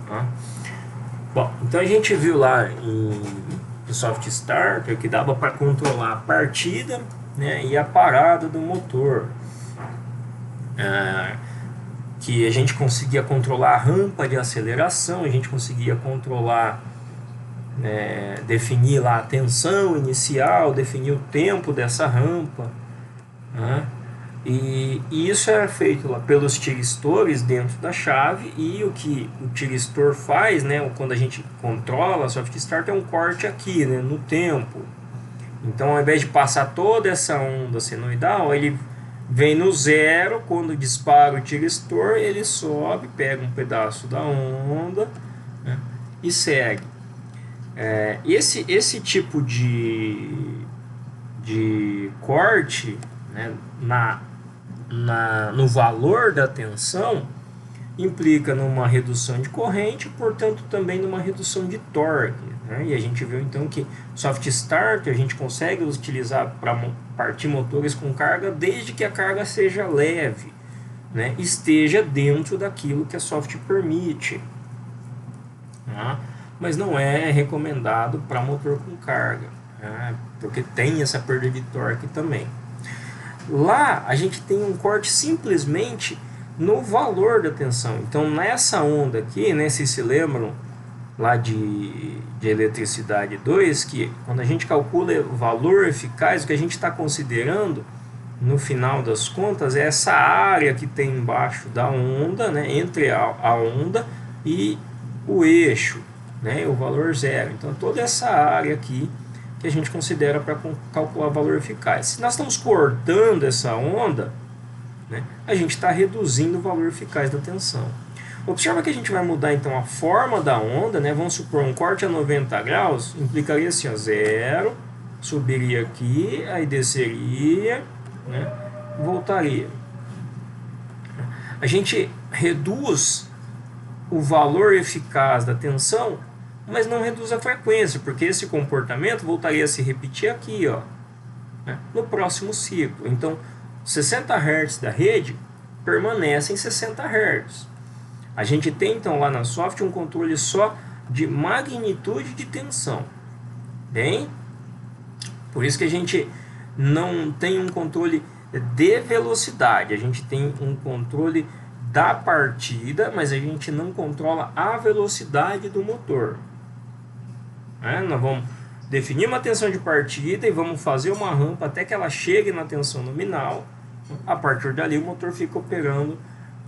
Tá? Bom, então a gente viu lá em Soft Starter que dava para controlar a partida, né, e a parada do motor. Que a gente conseguia controlar a rampa de aceleração, a gente conseguia controlar, definir lá a tensão inicial, definir o tempo dessa rampa, né? E isso era feito lá pelos tiristores dentro da chave, e o que o tiristor faz, né, quando a gente controla a soft start, é um corte aqui, né, no tempo. Então, ao invés de passar toda essa onda senoidal, ele vem no zero. Quando dispara o tiristor, ele sobe, pega um pedaço da onda, né, e segue. Esse tipo de corte, né, no valor da tensão implica numa redução de corrente, portanto também numa redução de torque, né? E a gente viu então que soft start a gente consegue utilizar para partir motores com carga desde que a carga seja leve, né? Esteja dentro daquilo que a soft permite, né? Mas não é recomendado para motor com carga, né? Porque tem essa perda de torque também. Lá a gente tem um corte simplesmente no valor da tensão. Então nessa onda aqui, né, se lembram lá de eletricidade 2, que quando a gente calcula o valor eficaz, o que a gente está considerando no final das contas é essa área que tem embaixo da onda, né, entre a onda e o eixo, né, o valor zero. Então toda essa área aqui que a gente considera para calcular o valor eficaz. Se nós estamos cortando essa onda, né, a gente está reduzindo o valor eficaz da tensão. Observa que a gente vai mudar então a forma da onda, né? Vamos supor um corte a 90 graus, implicaria assim, ó, zero, subiria aqui, aí desceria, né, voltaria. A gente reduz o valor eficaz da tensão, mas não reduz a frequência, porque esse comportamento voltaria a se repetir aqui, ó, né, no próximo ciclo. Então, 60 Hz da rede permanecem 60 Hz. A gente tem então lá na soft um controle só de magnitude de tensão. Bem, por isso que a gente não tem um controle de velocidade, a gente tem um controle da partida, mas a gente não controla a velocidade do motor. Nós vamos definir uma tensão de partida e vamos fazer uma rampa até que ela chegue na tensão nominal. A partir dali o motor fica operando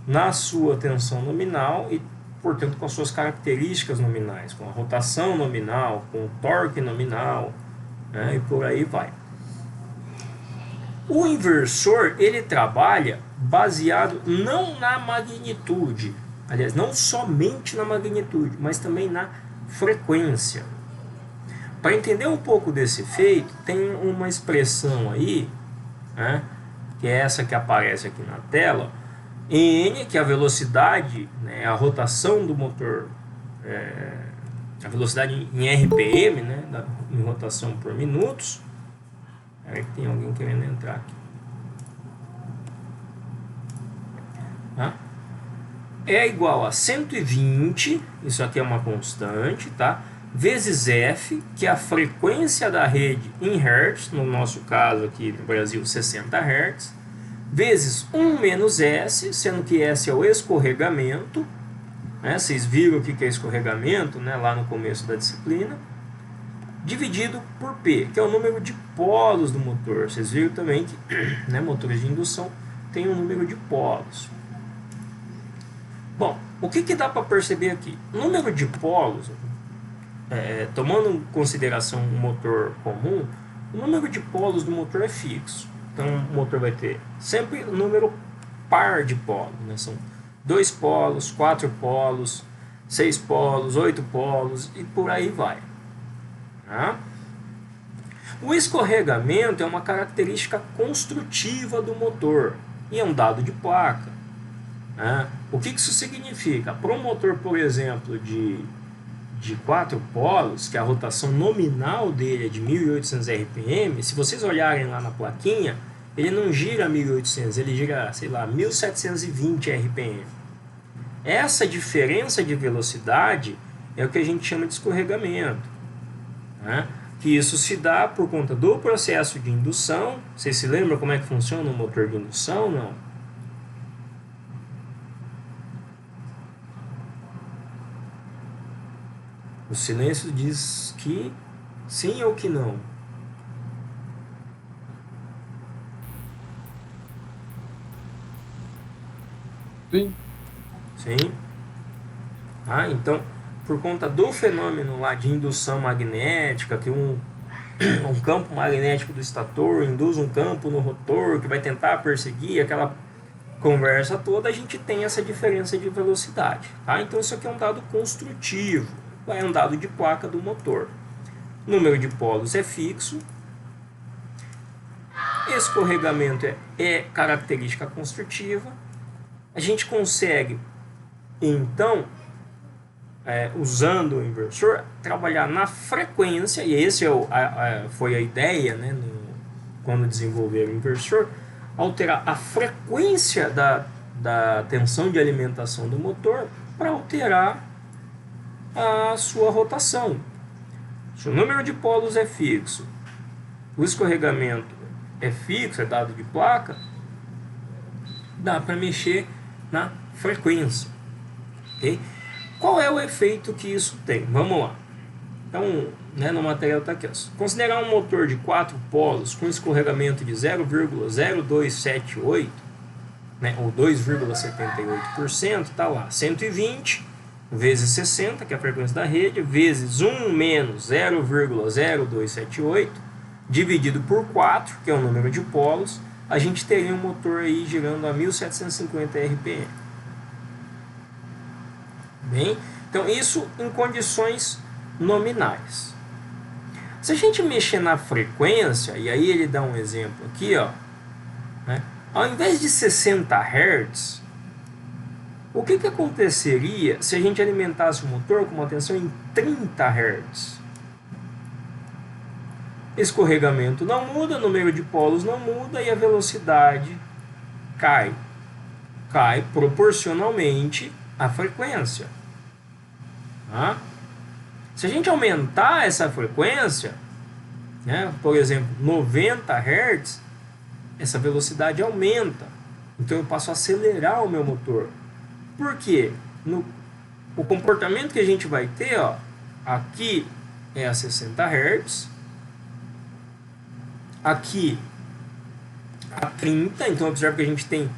na sua tensão nominal e, portanto, com as suas características nominais, com a rotação nominal, com o torque nominal, né, e por aí vai. O inversor, ele trabalha baseado não na magnitude, aliás, não somente na magnitude, mas também na frequência. Para entender um pouco desse efeito, tem uma expressão aí, né, que é essa que aparece aqui na tela, N, que é a velocidade, né, a rotação do motor, a velocidade em RPM, né, em rotação por minutos. Espera que tem alguém querendo entrar aqui. Tá? É igual a 120, isso aqui é uma constante, tá? Vezes F, que é a frequência da rede em Hz, no nosso caso aqui no Brasil 60 Hz, vezes 1 menos S, sendo que S é o escorregamento, né? Vocês viram o que é escorregamento, né, lá no começo da disciplina, dividido por P, que é o número de polos do motor. Vocês viram também que, né, motores de indução têm um número de polos. Bom, o que dá para perceber aqui? O número de polos, tomando em consideração um motor comum, o número de polos do motor é fixo. Então o motor vai ter sempre um número par de polos, né? São 2 polos, 4 polos, 6 polos, 8 polos e por aí vai. Tá? O escorregamento é uma característica construtiva do motor e é um dado de placa. Tá? O que isso significa? Para um motor, por exemplo, de 4 polos, que a rotação nominal dele é de 1800 RPM, se vocês olharem lá na plaquinha, ele não gira 1800, ele gira, sei lá, 1720 RPM. Essa diferença de velocidade é o que a gente chama de escorregamento, né? Que isso se dá por conta do processo de indução. Vocês se lembram como é que funciona o motor de indução? Não? O silêncio diz que sim ou que não. Sim. Sim. Então, por conta do fenômeno lá de indução magnética, que um campo magnético do estator induz um campo no rotor que vai tentar perseguir aquela conversa toda, a gente tem essa diferença de velocidade. Então, isso aqui é um dado construtivo, é um dado de placa do motor. O número de polos é fixo. Escorregamento é característica construtiva. A gente consegue, então, usando o inversor, trabalhar na frequência, e esse foi a ideia, né, quando desenvolveram o inversor, alterar a frequência da tensão de alimentação do motor para alterar a sua rotação. Se o número de polos é fixo, o escorregamento é fixo, é dado de placa, dá para mexer na frequência. Okay? Qual é o efeito que isso tem? Vamos lá. Então, no material está aqui. Considerar um motor de 4 polos com escorregamento de 0,0278, ou 2,78%, está lá, 120 vezes 60, que é a frequência da rede, vezes 1 menos 0,0278, dividido por 4, que é o número de polos, a gente teria um motor aí girando a 1750 RPM. Bem, então isso em condições nominais. Se a gente mexer na frequência, e aí ele dá um exemplo aqui, ao invés de 60 Hz, o que aconteceria se a gente alimentasse o motor com uma tensão em 30 Hz? Escorregamento não muda, número de polos não muda e a velocidade cai. Cai proporcionalmente à frequência. Se a gente aumentar essa frequência, por exemplo, 90 Hz, essa velocidade aumenta. Então eu passo a acelerar o meu motor. Por quê? O comportamento que a gente vai ter, aqui é a 60 Hz, aqui a 30, então observe que a gente tem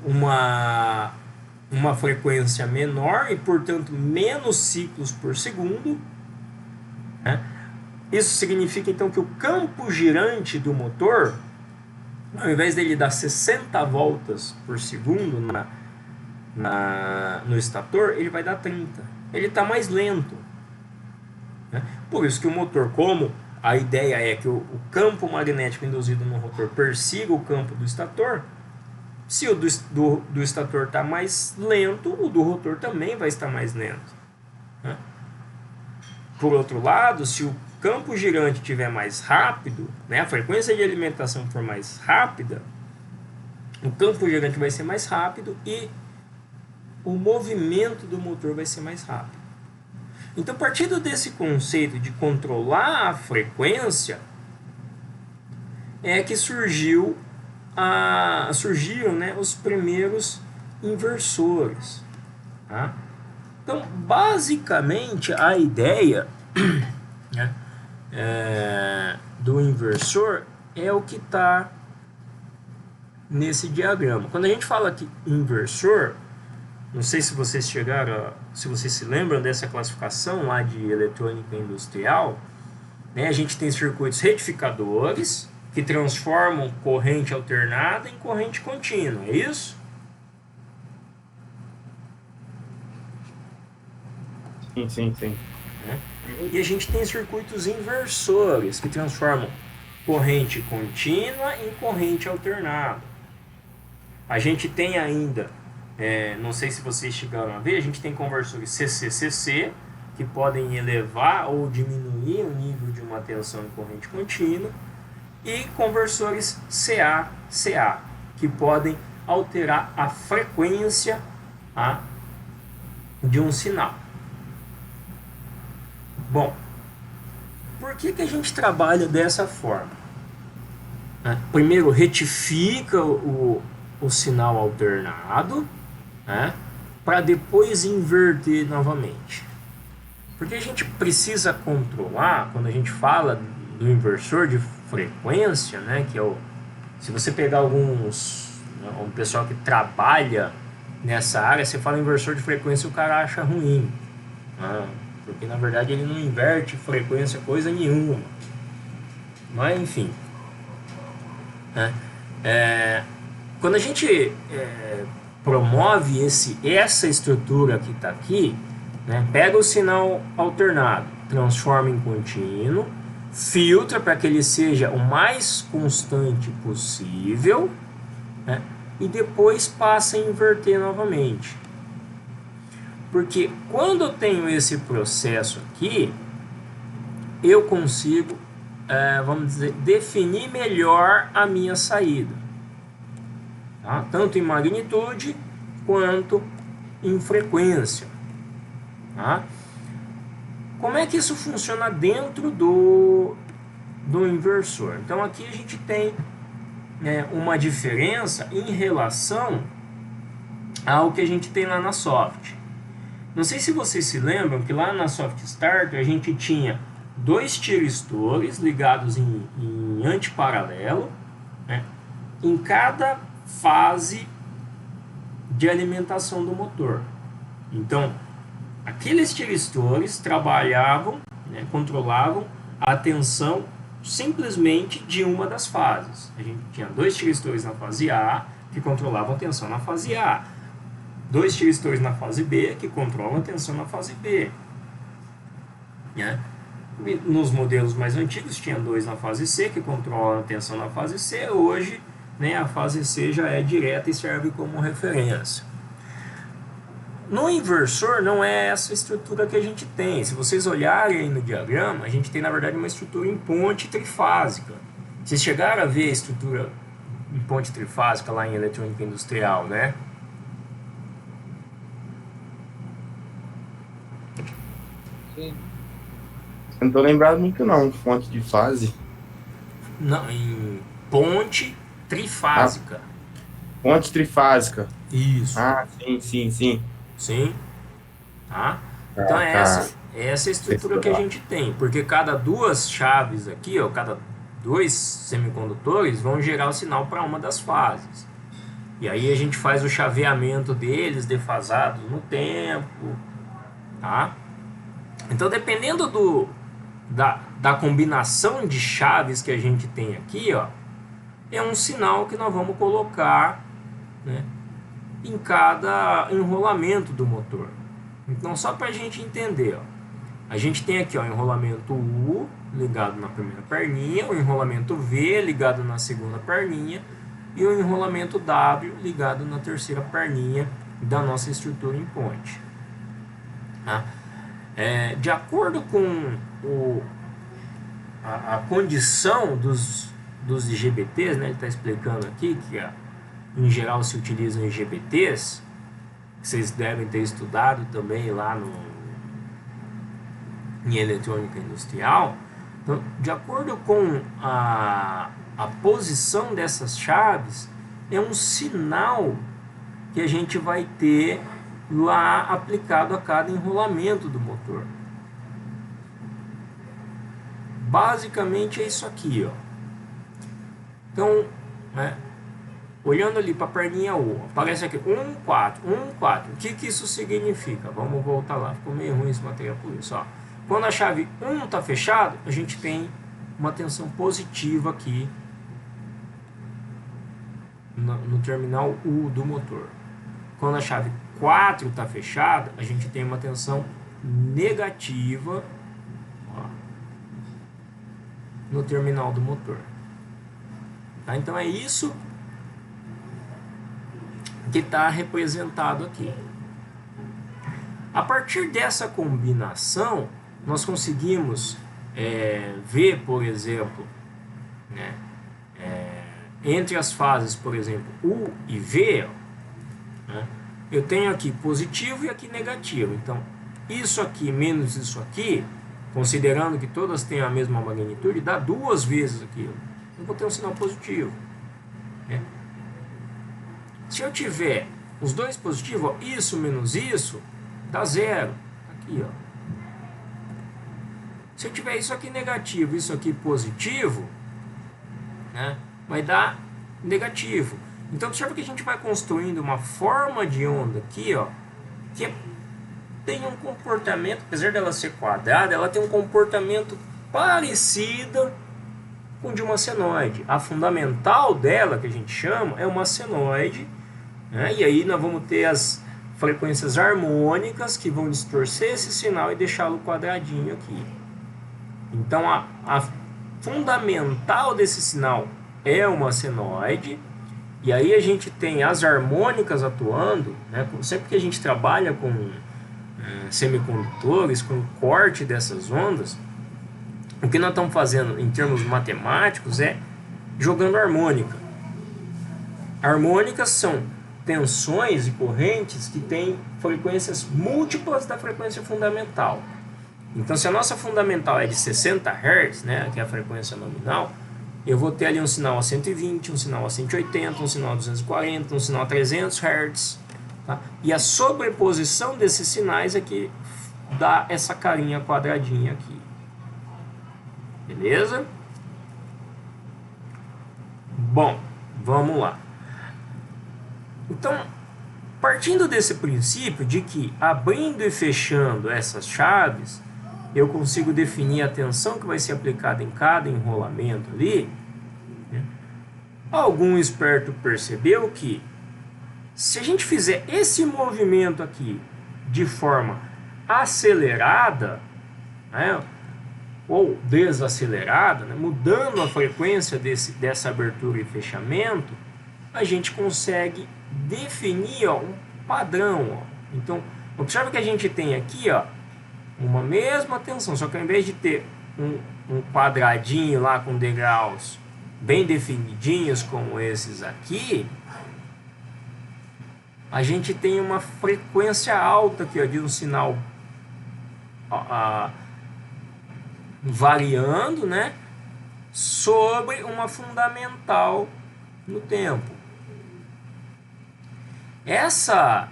uma frequência menor e, portanto, menos ciclos por segundo. Isso significa, então, que o campo girante do motor, ao invés dele dar 60 voltas por segundo no estator, ele vai dar 30. Ele está mais lento. Por isso que o motor, como a ideia é que o campo magnético induzido no rotor persiga o campo do estator, se o do estator está mais lento, o do rotor também vai estar mais lento. Por outro lado, se o campo girante estiver mais rápido, a frequência de alimentação for mais rápida, o campo girante vai ser mais rápido e o movimento do motor vai ser mais rápido. Então, partindo desse conceito de controlar a frequência, é que surgiram os primeiros inversores. Então, basicamente, a ideia do inversor é o que está nesse diagrama. Quando a gente fala aqui inversor, não sei se vocês se vocês se lembram dessa classificação lá de eletrônica industrial, a gente tem circuitos retificadores que transformam corrente alternada em corrente contínua, é isso? Sim. E a gente tem circuitos inversores que transformam corrente contínua em corrente alternada. A gente tem ainda, não sei se vocês chegaram a ver, a gente tem conversores CC-CC que podem elevar ou diminuir o nível de uma tensão em corrente contínua, e conversores CA-CA que podem alterar a frequência de um sinal. Bom, por que a gente trabalha dessa forma? Primeiro retifica o sinal alternado, né, para depois inverter novamente. Porque a gente precisa controlar, quando a gente fala do inversor de frequência, né, que é o, se você pegar alguns, um pessoal que trabalha nessa área, você fala inversor de frequência, o cara acha ruim, né, porque na verdade ele não inverte frequência coisa nenhuma. Mas enfim, né, quando a gente promove essa estrutura que está aqui, né, pega o sinal alternado, transforma em contínuo, filtra para que ele seja o mais constante possível, né, e depois passa a inverter novamente. Porque quando eu tenho esse processo aqui, eu consigo, vamos dizer, definir melhor a minha saída. Tá? Tanto em magnitude quanto em frequência. Tá? Como é que isso funciona dentro do inversor? Então aqui a gente tem uma diferença em relação ao que a gente tem lá na Soft. Não sei se vocês se lembram que lá na Soft Start a gente tinha dois tiristores ligados em antiparalelo, né, em cada fase de alimentação do motor. Então, aqueles tiristores trabalhavam, né, controlavam a tensão simplesmente de uma das fases. A gente tinha dois tiristores na fase A que controlavam a tensão na fase A, dois tiristores na fase B que controlam a tensão na fase B. Né? Nos modelos mais antigos tinha dois na fase C que controlam a tensão na fase C. Hoje, né, a fase C já é direta e serve como referência. No inversor não é essa estrutura que a gente tem. Se vocês olharem aí no diagrama, a gente tem na verdade uma estrutura em ponte trifásica. Vocês chegaram a ver a estrutura em ponte trifásica lá em eletrônica industrial, né? Sim. Eu não tô lembrado muito não, fonte de fase. Não, em ponte trifásica. Ponte trifásica. Isso. Ah, sim. Sim. Tá? Então é essa estrutura que a gente tem. Porque cada duas chaves aqui, ó, cada dois semicondutores vão gerar o sinal para uma das fases. E aí a gente faz o chaveamento deles defasados no tempo. Tá? Então dependendo da combinação de chaves que a gente tem aqui, ó, é um sinal que nós vamos colocar, né, em cada enrolamento do motor. Então só para a gente entender, ó, a gente tem aqui o enrolamento U ligado na primeira perninha, o enrolamento V ligado na segunda perninha e o enrolamento W ligado na terceira perninha da nossa estrutura em ponte. Tá? De acordo com a condição dos IGBTs, né, ele está explicando aqui que em geral se utilizam IGBTs, que vocês devem ter estudado também lá em eletrônica industrial. Então, de acordo com a posição dessas chaves, é um sinal que a gente vai ter lá aplicado a cada enrolamento do motor. Basicamente é isso aqui, ó. Então, né, olhando ali para a perninha U, aparece aqui 1, 4, 1, 4. O que isso significa? Vamos voltar lá, ficou meio ruim esse material por isso. Ó. Quando a chave 1 está fechada, a gente tem uma tensão positiva aqui no terminal U do motor. Quando a chave 4 está fechada, a gente tem uma tensão negativa, ó, no terminal do motor. Tá? Então é isso que está representado aqui. A partir dessa combinação, nós conseguimos ver, por exemplo, né, entre as fases, por exemplo, U e V, né, eu tenho aqui positivo e aqui negativo. Então, isso aqui menos isso aqui, considerando que todas têm a mesma magnitude, dá 2 vezes aquilo. Eu vou ter um sinal positivo, né? Se eu tiver os dois positivos, ó, isso menos isso, dá 0. Aqui, ó. Se eu tiver isso aqui negativo, isso aqui positivo, né, vai dar negativo. Então, observa que a gente vai construindo uma forma de onda aqui, ó, que tem um comportamento, apesar dela ser quadrada, ela tem um comportamento parecido com o de uma senoide. A fundamental dela, que a gente chama, é uma senoide, né, e aí nós vamos ter as frequências harmônicas que vão distorcer esse sinal e deixá-lo quadradinho aqui. Então, a fundamental desse sinal é uma senoide, e aí a gente tem as harmônicas atuando, né? Sempre que a gente trabalha com semicondutores, com corte dessas ondas, o que nós estamos fazendo em termos matemáticos é jogando harmônica. Harmônicas são tensões e correntes que têm frequências múltiplas da frequência fundamental. Então, se a nossa fundamental é de 60 Hz, né, que é a frequência nominal, eu vou ter ali um sinal a 120, um sinal a 180, um sinal a 240, um sinal a 300 Hz. Tá? E a sobreposição desses sinais é que dá essa carinha quadradinha aqui. Beleza? Bom, vamos lá. Então, partindo desse princípio de que abrindo e fechando essas chaves, eu consigo definir a tensão que vai ser aplicada em cada enrolamento ali, né? Algum esperto percebeu que se a gente fizer esse movimento aqui de forma acelerada, né, ou desacelerada, né, mudando a frequência dessa abertura e fechamento, a gente consegue definir, ó, um padrão. Ó. Então, observa que a gente tem aqui, ó, uma mesma tensão, só que ao invés de ter um quadradinho lá com degraus bem definidinhos como esses aqui, a gente tem uma frequência alta aqui, ó, de um sinal variando, né, sobre uma fundamental no tempo. Essa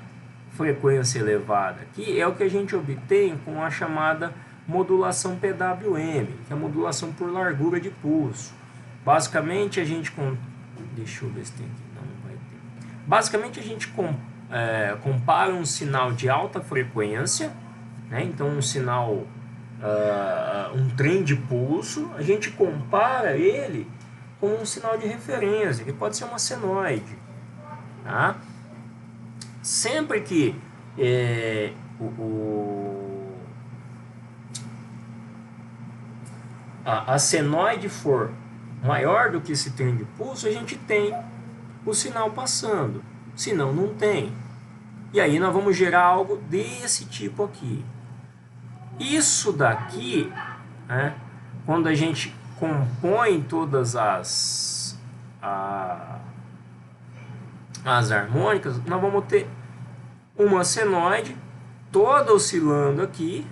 frequência elevada aqui é o que a gente obtém com a chamada modulação PWM, que é a modulação por largura de pulso. Basicamente a gente deixa eu ver se tem aqui, não vai ter. Basicamente a gente compara um sinal de alta frequência, né? Então um sinal, um trem de pulso, a gente compara ele com um sinal de referência, que pode ser uma senoide, tá? Sempre que a senoide for maior do que esse trem de pulso, a gente tem o sinal passando, senão não tem. E aí nós vamos gerar algo desse tipo aqui. Isso daqui, né, quando a gente compõe todas as harmônicas, nós vamos ter uma senoide toda oscilando aqui,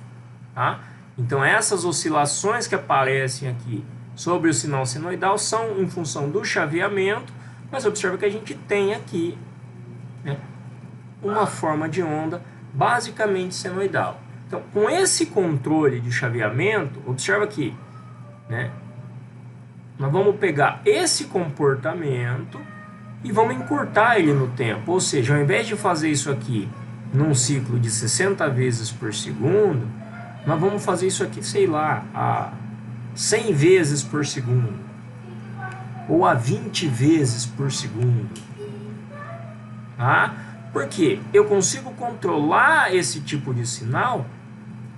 tá? Então essas oscilações que aparecem aqui sobre o sinal senoidal são em função do chaveamento, mas observa que a gente tem aqui, né, uma forma de onda basicamente senoidal. Então, com esse controle de chaveamento, observa aqui, né, nós vamos pegar esse comportamento e vamos encurtar ele no tempo. Ou seja, ao invés de fazer isso aqui num ciclo de 60 vezes por segundo, nós vamos fazer isso aqui, sei lá, a 100 vezes por segundo, ou a 20 vezes por segundo. Tá? Porque eu consigo controlar esse tipo de sinal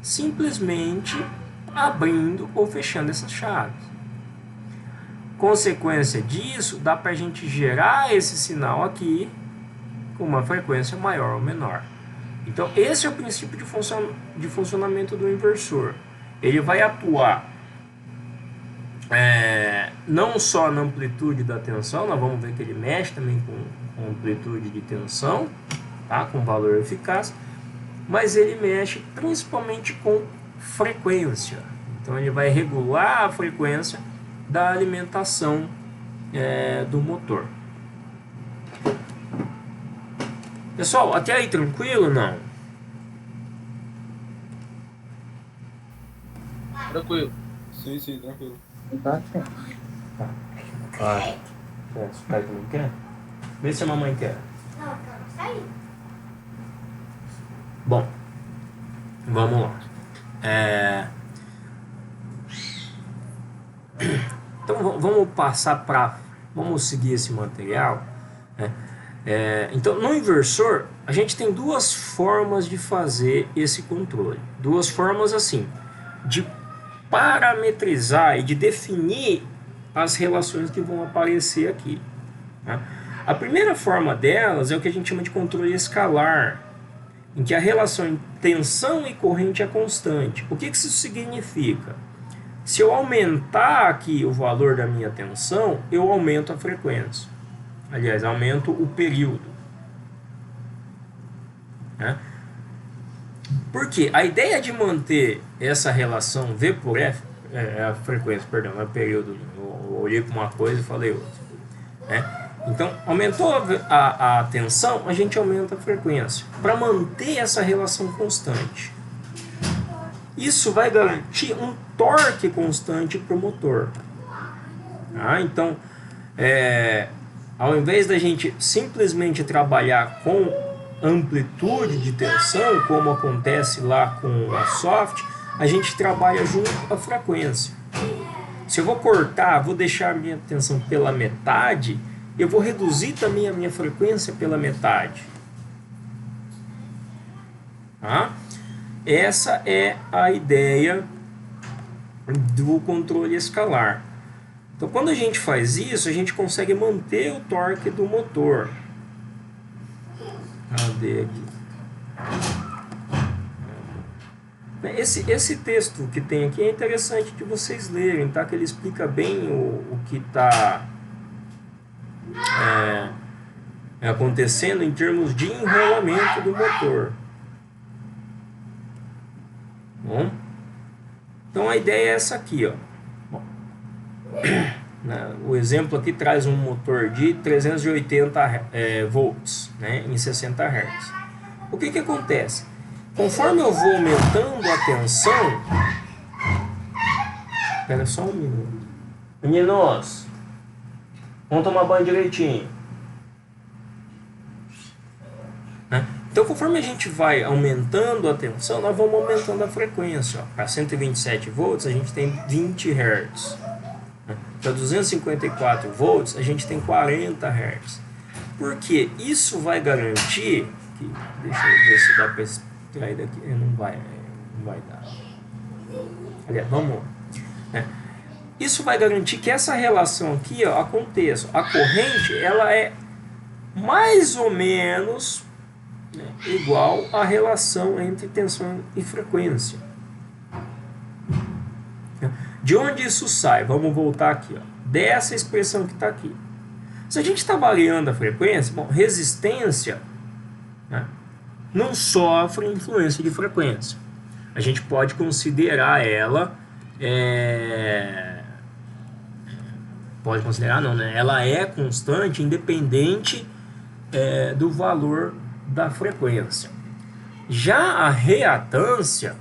simplesmente abrindo ou fechando essas chaves. Consequência disso, dá para a gente gerar esse sinal aqui com uma frequência maior ou menor. Então, esse é o princípio de funcionamento do inversor. Ele vai atuar não só na amplitude da tensão, nós vamos ver que ele mexe também com amplitude de tensão, tá? Com valor eficaz, mas ele mexe principalmente com frequência. Então ele vai regular a frequência da alimentação do motor. Pessoal, até aí tranquilo, não? Tranquilo. Sim, tranquilo. Tá. Vai. Quer? Se o pai também quer? Vê se a mamãe quer. Não, eu quero sair. Bom, vamos lá. Então vamos passar para... Vamos seguir esse material. Né? Então, no inversor, a gente tem duas formas de fazer esse controle. Duas formas assim, de parametrizar e de definir as relações que vão aparecer aqui. Né? A primeira forma delas é o que a gente chama de controle escalar, em que a relação entre tensão e corrente é constante. O que isso significa? Se eu aumentar aqui o valor da minha tensão, eu aumento a frequência. Aliás, aumento o período. Né? Porque a ideia de manter essa relação V por F, a frequência, perdão, não é período, eu olhei para uma coisa e falei outra. Né? Então, aumentou a tensão, a gente aumenta a frequência, para manter essa relação constante. Isso vai garantir um torque constante para o motor. Tá? Então, ao invés da gente simplesmente trabalhar com amplitude de tensão, como acontece lá com a soft, a gente trabalha junto à frequência. Se eu vou cortar, vou deixar a minha tensão pela metade, eu vou reduzir também a minha frequência pela metade. Tá? Essa é a ideia do controle escalar. Então, quando a gente faz isso, a gente consegue manter o torque do motor. Cadê aqui? Esse texto que tem aqui é interessante de vocês lerem, tá? Que ele explica bem o que está acontecendo em termos de enrolamento do motor. Bom, então a ideia é essa aqui, ó. Bom, o exemplo aqui traz um motor de 380 volts, né, em 60 Hz. O que acontece? Conforme eu vou aumentando a tensão... Espera só um minuto. Meninos, vamos tomar banho direitinho. Então, conforme a gente vai aumentando a tensão, nós vamos aumentando a frequência. Para 127 volts, a gente tem 20 Hz. Para 254 volts, a gente tem 40 Hz. Porque isso vai garantir... deixa eu ver se dá para extrair daqui. Não vai dar. Aliás, vamos lá. Isso vai garantir que essa relação aqui, ó, aconteça. A corrente, ela é mais ou menos... igual à relação entre tensão e frequência. De onde isso sai? Vamos voltar aqui, ó, dessa expressão que está aqui. Se a gente está variando a frequência, bom, resistência, né, não sofre influência de frequência. A gente pode considerar ela... pode considerar não, né? Ela é constante, independente do valor da frequência. Já a reatância,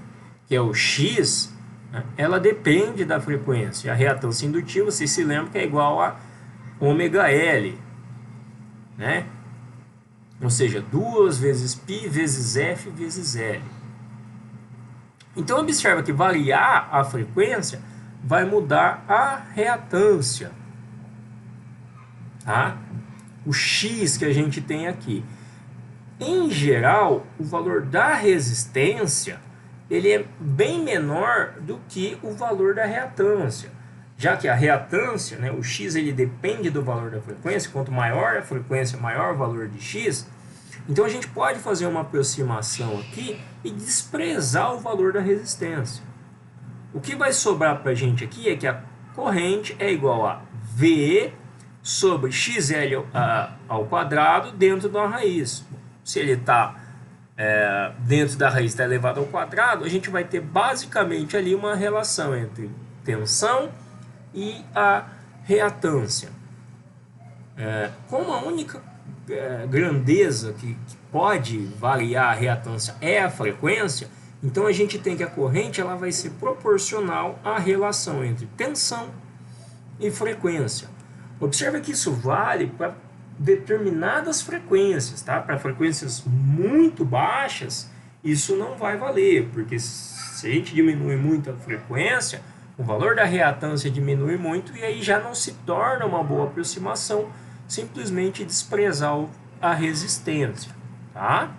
que é o X, né, ela depende da frequência. A reatância indutiva, vocês se lembram que é igual a ômega-L, né? Ou seja, 2 vezes π vezes F vezes L. Então observa que variar a frequência vai mudar a reatância, tá? O X que a gente tem aqui. Em geral, o valor da resistência ele é bem menor do que o valor da reatância, já que a reatância, né, o X, ele depende do valor da frequência. Quanto maior a frequência, maior o valor de X. Então a gente pode fazer uma aproximação aqui e desprezar o valor da resistência. O que vai sobrar para a gente aqui é que a corrente é igual a V sobre XL ao quadrado dentro da raiz. Se ele está dentro da raiz está elevado ao quadrado, a gente vai ter basicamente ali uma relação entre tensão e a reatância. Como a única grandeza que pode variar a reatância é a frequência, então a gente tem que a corrente ela vai ser proporcional à relação entre tensão e frequência. Observe que isso vale para determinadas frequências, tá? Para frequências muito baixas, isso não vai valer, porque se a gente diminui muito a frequência, o valor da reatância diminui muito e aí já não se torna uma boa aproximação simplesmente desprezar a resistência, tá?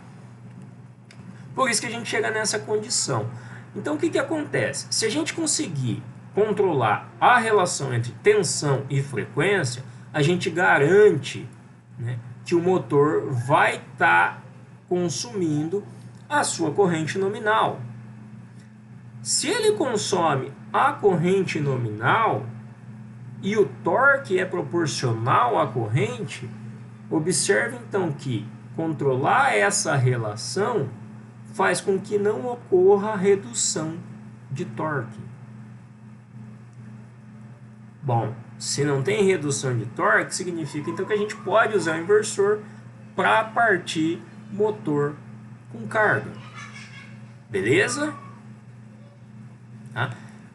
Por isso que a gente chega nessa condição. Então o que acontece? Se a gente conseguir controlar a relação entre tensão e frequência, a gente garante, né, que o motor vai estar consumindo a sua corrente nominal. Se ele consome a corrente nominal e o torque é proporcional à corrente, observe então que controlar essa relação faz com que não ocorra redução de torque. Bom, se não tem redução de torque, significa então que a gente pode usar o inversor para partir motor com carga. Beleza? Tá?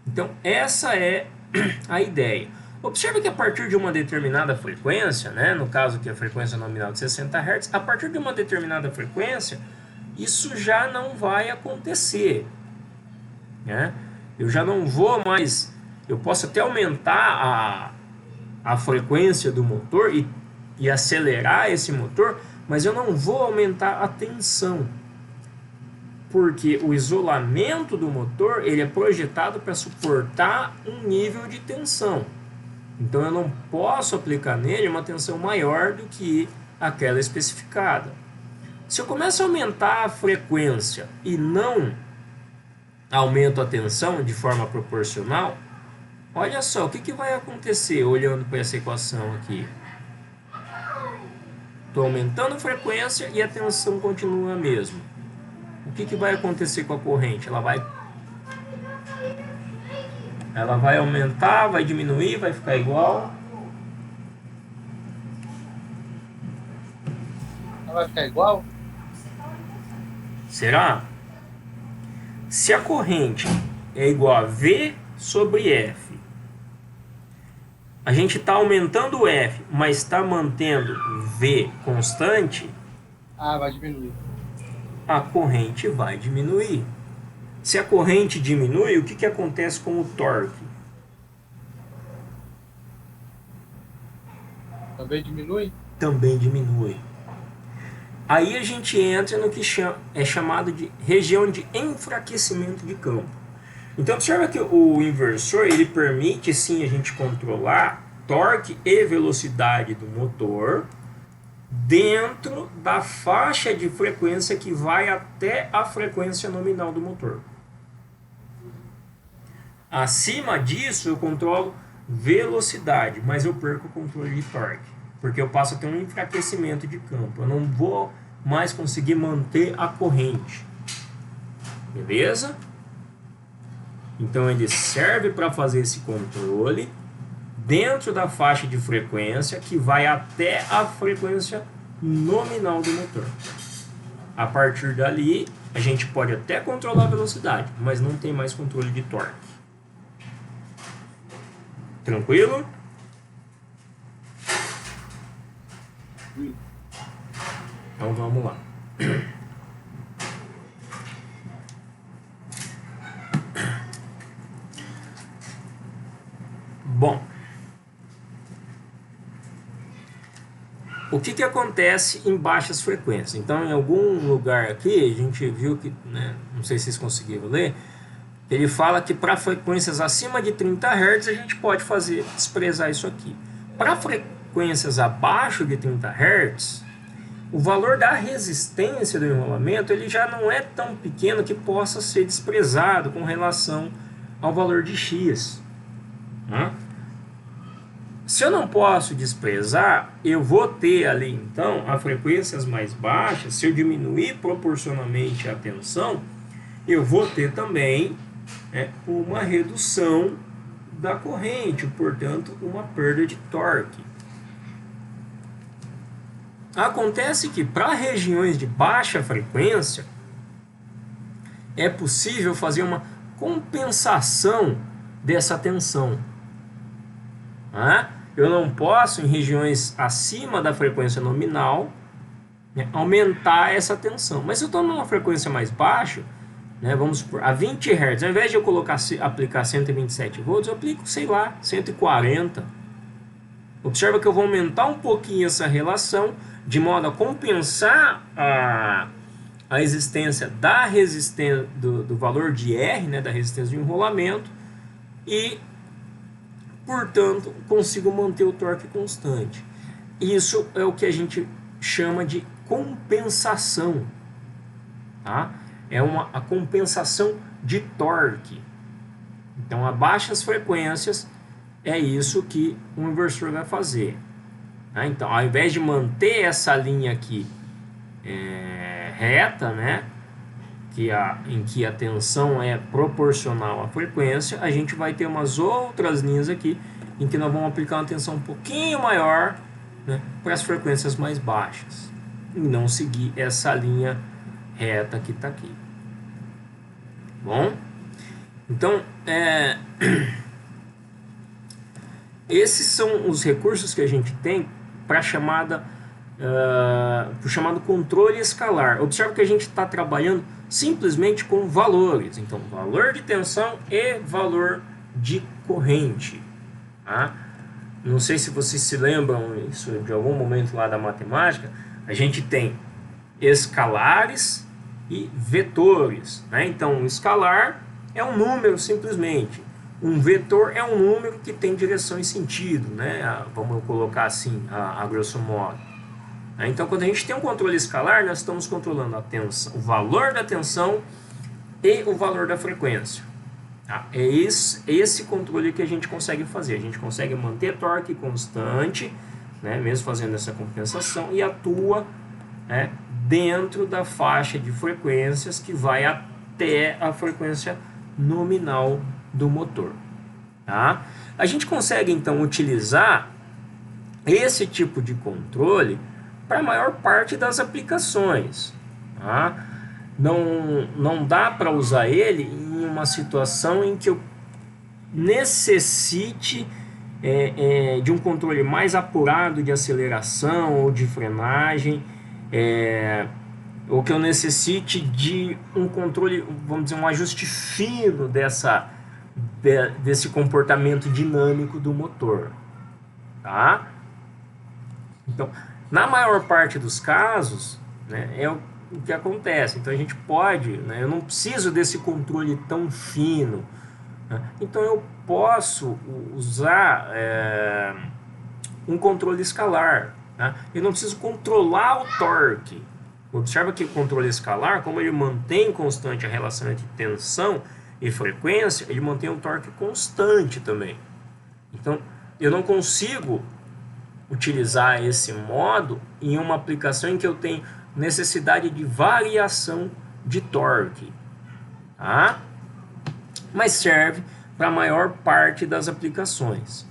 Então, essa é a ideia. Observe que a partir de uma determinada frequência, né, no caso que é a frequência nominal de 60 Hz, a partir de uma determinada frequência, isso já não vai acontecer. Né? Eu já não vou mais... Eu posso até aumentar a frequência do motor e acelerar esse motor, mas eu não vou aumentar a tensão. Porque o isolamento do motor ele é projetado para suportar um nível de tensão. Então eu não posso aplicar nele uma tensão maior do que aquela especificada. Se eu começo a aumentar a frequência e não aumento a tensão de forma proporcional, olha só, o que vai acontecer olhando para essa equação aqui? Estou aumentando a frequência e a tensão continua a mesma. O que vai acontecer com a corrente? Ela vai aumentar, vai diminuir, vai ficar igual. Ela vai ficar igual? Será? Se a corrente é igual a V sobre F, a gente está aumentando o F, mas está mantendo V constante, Vai diminuir. a corrente vai diminuir. Se a corrente diminui, o que acontece com o torque? Também diminui? Também diminui. Aí a gente entra no que é chamado de região de enfraquecimento de campo. Então observa que o inversor ele permite sim a gente controlar torque e velocidade do motor dentro da faixa de frequência que vai até a frequência nominal do motor. Acima disso eu controlo velocidade, mas eu perco o controle de torque, porque eu passo a ter um enfraquecimento de campo. Eu não vou mais conseguir manter a corrente. Beleza? Então ele serve para fazer esse controle dentro da faixa de frequência que vai até a frequência nominal do motor. A partir dali, a gente pode até controlar a velocidade, mas não tem mais controle de torque. Tranquilo? Então vamos lá. Bom, o que acontece em baixas frequências? Então, em algum lugar aqui, a gente viu que, né, não sei se vocês conseguiram ler, ele fala que para frequências acima de 30 Hz a gente pode desprezar isso aqui. Para frequências abaixo de 30 Hz, o valor da resistência do enrolamento ele já não é tão pequeno que possa ser desprezado com relação ao valor de X. Se eu não posso desprezar, eu vou ter ali então as frequências mais baixas. Se eu diminuir proporcionalmente a tensão, eu vou ter também uma redução da corrente, portanto uma perda de torque. Acontece que para regiões de baixa frequência é possível fazer uma compensação dessa tensão. Eu não posso, em regiões acima da frequência nominal, aumentar essa tensão. Mas se eu estou numa frequência mais baixa, vamos supor, a 20 Hz, ao invés de eu aplicar 127 volts, eu aplico, sei lá, 140. Observa que eu vou aumentar um pouquinho essa relação, de modo a compensar a existência do valor de R, da resistência de enrolamento, e, portanto, consigo manter o torque constante. Isso é o que a gente chama de compensação. Tá? É a compensação de torque. Então, a baixas frequências é isso que o inversor vai fazer. Então, ao invés de manter essa linha aqui reta, em que a tensão é proporcional à frequência, a gente vai ter umas outras linhas aqui em que nós vamos aplicar uma tensão um pouquinho maior para as frequências mais baixas e não seguir essa linha reta que está aqui. Bom, então esses são os recursos que a gente tem para o chamado controle escalar. Observe que a gente está trabalhando simplesmente com valores. Então, valor de tensão e valor de corrente. Tá? Não sei se vocês se lembram isso de algum momento lá da matemática. A gente tem escalares e vetores. Então, um escalar é um número simplesmente. Um vetor é um número que tem direção e sentido, vamos colocar assim, a grosso modo. Então, quando a gente tem um controle escalar, nós estamos controlando a tensão, o valor da tensão e o valor da frequência. É esse controle que a gente consegue fazer. A gente consegue manter torque constante, mesmo fazendo essa compensação, e atua dentro da faixa de frequências que vai até a frequência nominal do motor. Tá? A gente consegue então utilizar esse tipo de controle para a maior parte das aplicações. Tá? Não dá para usar ele em uma situação em que eu necessite de um controle mais apurado de aceleração ou de frenagem, ou que eu necessite de um controle, vamos dizer, um ajuste fino desse comportamento dinâmico do motor. Tá? Então, na maior parte dos casos, é o que acontece. Então, a gente pode, eu não preciso desse controle tão fino. Então, eu posso usar um controle escalar. Eu não preciso controlar o torque. Observa que o controle escalar, como ele mantém constante a relação entre tensão e frequência, ele mantém um torque constante também. Então, eu não consigo utilizar esse modo em uma aplicação em que eu tenho necessidade de variação de torque. Tá? Mas serve para a maior parte das aplicações.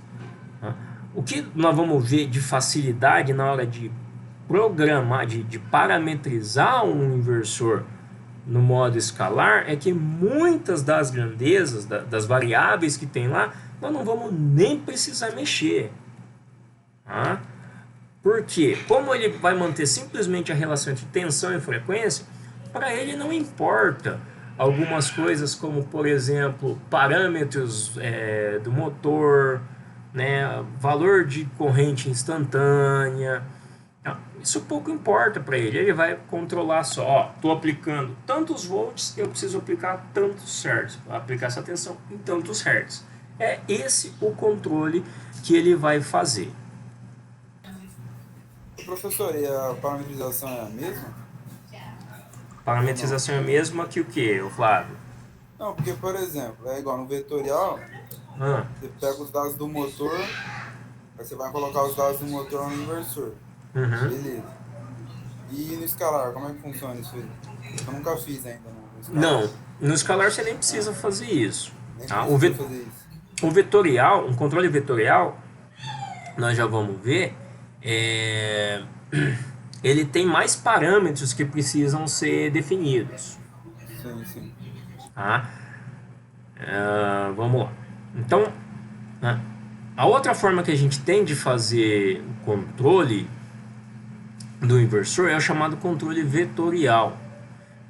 Tá? O que nós vamos ver de facilidade na hora de programar, de parametrizar um inversor no modo escalar, é que muitas das grandezas, das variáveis que tem lá, nós não vamos nem precisar mexer. Tá? Porque, como ele vai manter simplesmente a relação entre tensão e frequência, para ele não importa algumas coisas como, por exemplo, parâmetros do motor, valor de corrente instantânea. Isso pouco importa para ele. Ele vai controlar só, estou aplicando tantos volts, eu preciso aplicar tantos hertz, aplicar essa tensão em tantos hertz. É esse o controle que ele vai fazer. Professor, e a parametrização é a mesma? Parametrização é a mesma que o que, Flávio? Não, porque, por exemplo, é igual no vetorial, você pega os dados do motor, Aí você vai colocar os dados do motor no inversor. Uhum. Beleza. E no escalar, como é que funciona isso aí? Eu nunca fiz ainda no escalar. Não, no escalar você nem precisa fazer isso. Nem Tá? precisa fazer isso. O vetorial, um controle vetorial, nós já vamos ver, ele tem mais parâmetros que precisam ser definidos. Sim, sim. Tá? Vamos lá. Então, né, a outra forma que a gente tem de fazer o controle do inversor é o chamado controle vetorial.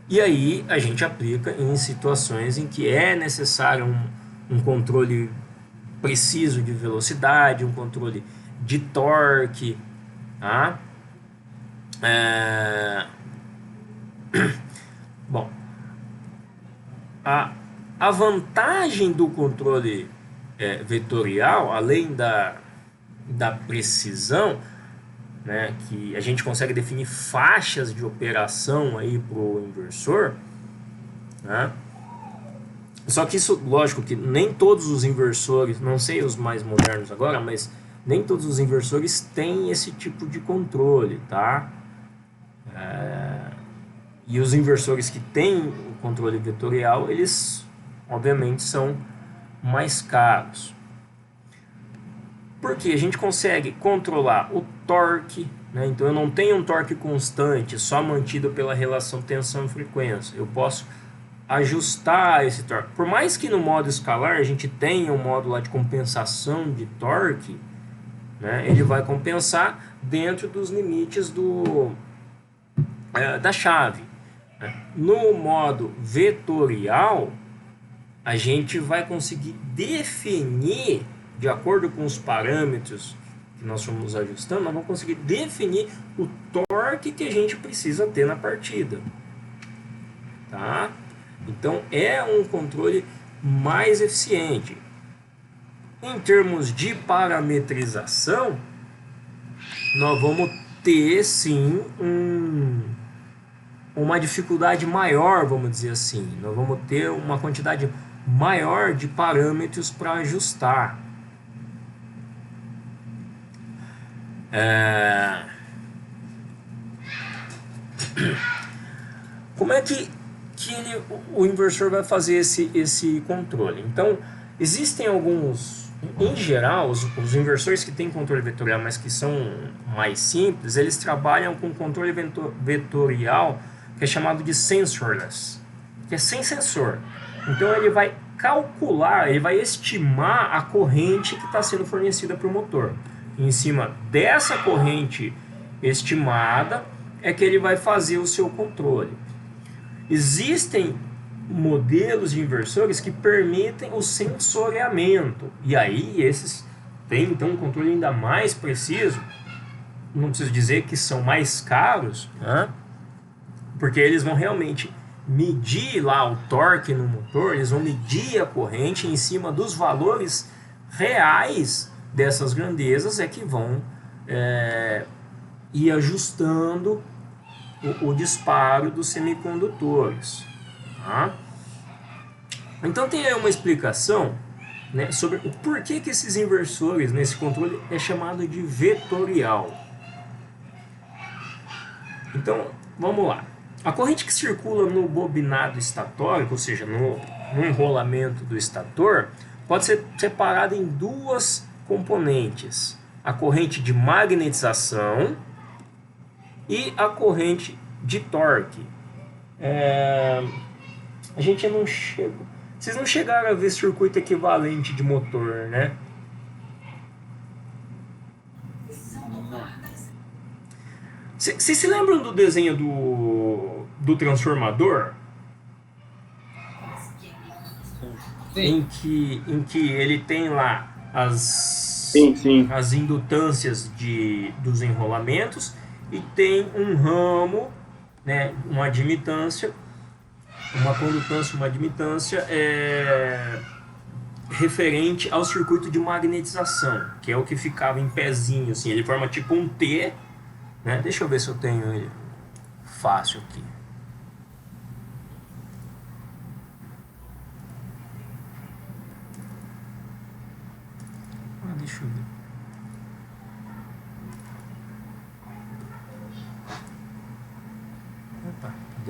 E aí a gente aplica em situações em que é necessário um controle preciso de velocidade, um controle de torque, tá? Bom, a vantagem do controle vetorial, além da precisão, né, que a gente consegue definir faixas de operação aí para o inversor, né? Só que isso, lógico que nem todos os inversores, não sei os mais modernos agora, mas nem todos os inversores têm esse tipo de controle, tá? E os inversores que têm o controle vetorial, eles obviamente são mais caros. Porque a gente consegue controlar o torque, né? Então eu não tenho um torque constante, só mantido pela relação tensão-frequência. Eu posso ajustar esse torque. Por mais que no modo escalar a gente tenha um modo lá de compensação de torque, né? Ele vai compensar dentro dos limites da chave. No modo vetorial, a gente vai conseguir definir, de acordo com os parâmetros que nós fomos ajustando, nós vamos conseguir definir o torque que a gente precisa ter na partida. Tá? Então é um controle mais eficiente. Em termos de parametrização, nós vamos ter sim uma dificuldade maior, vamos dizer assim. Nós vamos ter uma quantidade maior de parâmetros para ajustar. Como é que o inversor vai fazer esse controle? Então, existem alguns, em geral, os inversores que têm controle vetorial, mas que são mais simples, eles trabalham com controle vetorial que é chamado de sensorless, que é sem sensor. Então ele vai calcular, ele vai estimar a corrente que está sendo fornecida para o motor. E em cima dessa corrente estimada é que ele vai fazer o seu controle. Existem modelos de inversores que permitem o sensoriamento. E aí esses têm então um controle ainda mais preciso. Não preciso dizer que são mais caros, né? Porque eles vão realmente medir lá o torque no motor, eles vão medir a corrente em cima dos valores reais dessas grandezas, é que vão ir ajustando o disparo dos semicondutores. Tá? Então tem aí uma explicação, né, sobre o porquê que esses inversores nesse controle é chamado de vetorial. Então vamos lá. A corrente que circula no bobinado estatórico, ou seja, no enrolamento do estator, pode ser separada em duas componentes: a corrente de magnetização e a corrente de torque. A gente não chega. Vocês não chegaram a ver circuito equivalente de motor, né? Vocês se lembram do desenho do transformador? Sim. Em que ele tem lá as indutâncias dos enrolamentos e tem um ramo, né, uma admitância, uma condutância, uma admitância referente ao circuito de magnetização, que é o que ficava em pezinho, assim, ele forma tipo um T, né? Deixa eu ver se eu tenho ele fácil aqui. Deixa eu ver.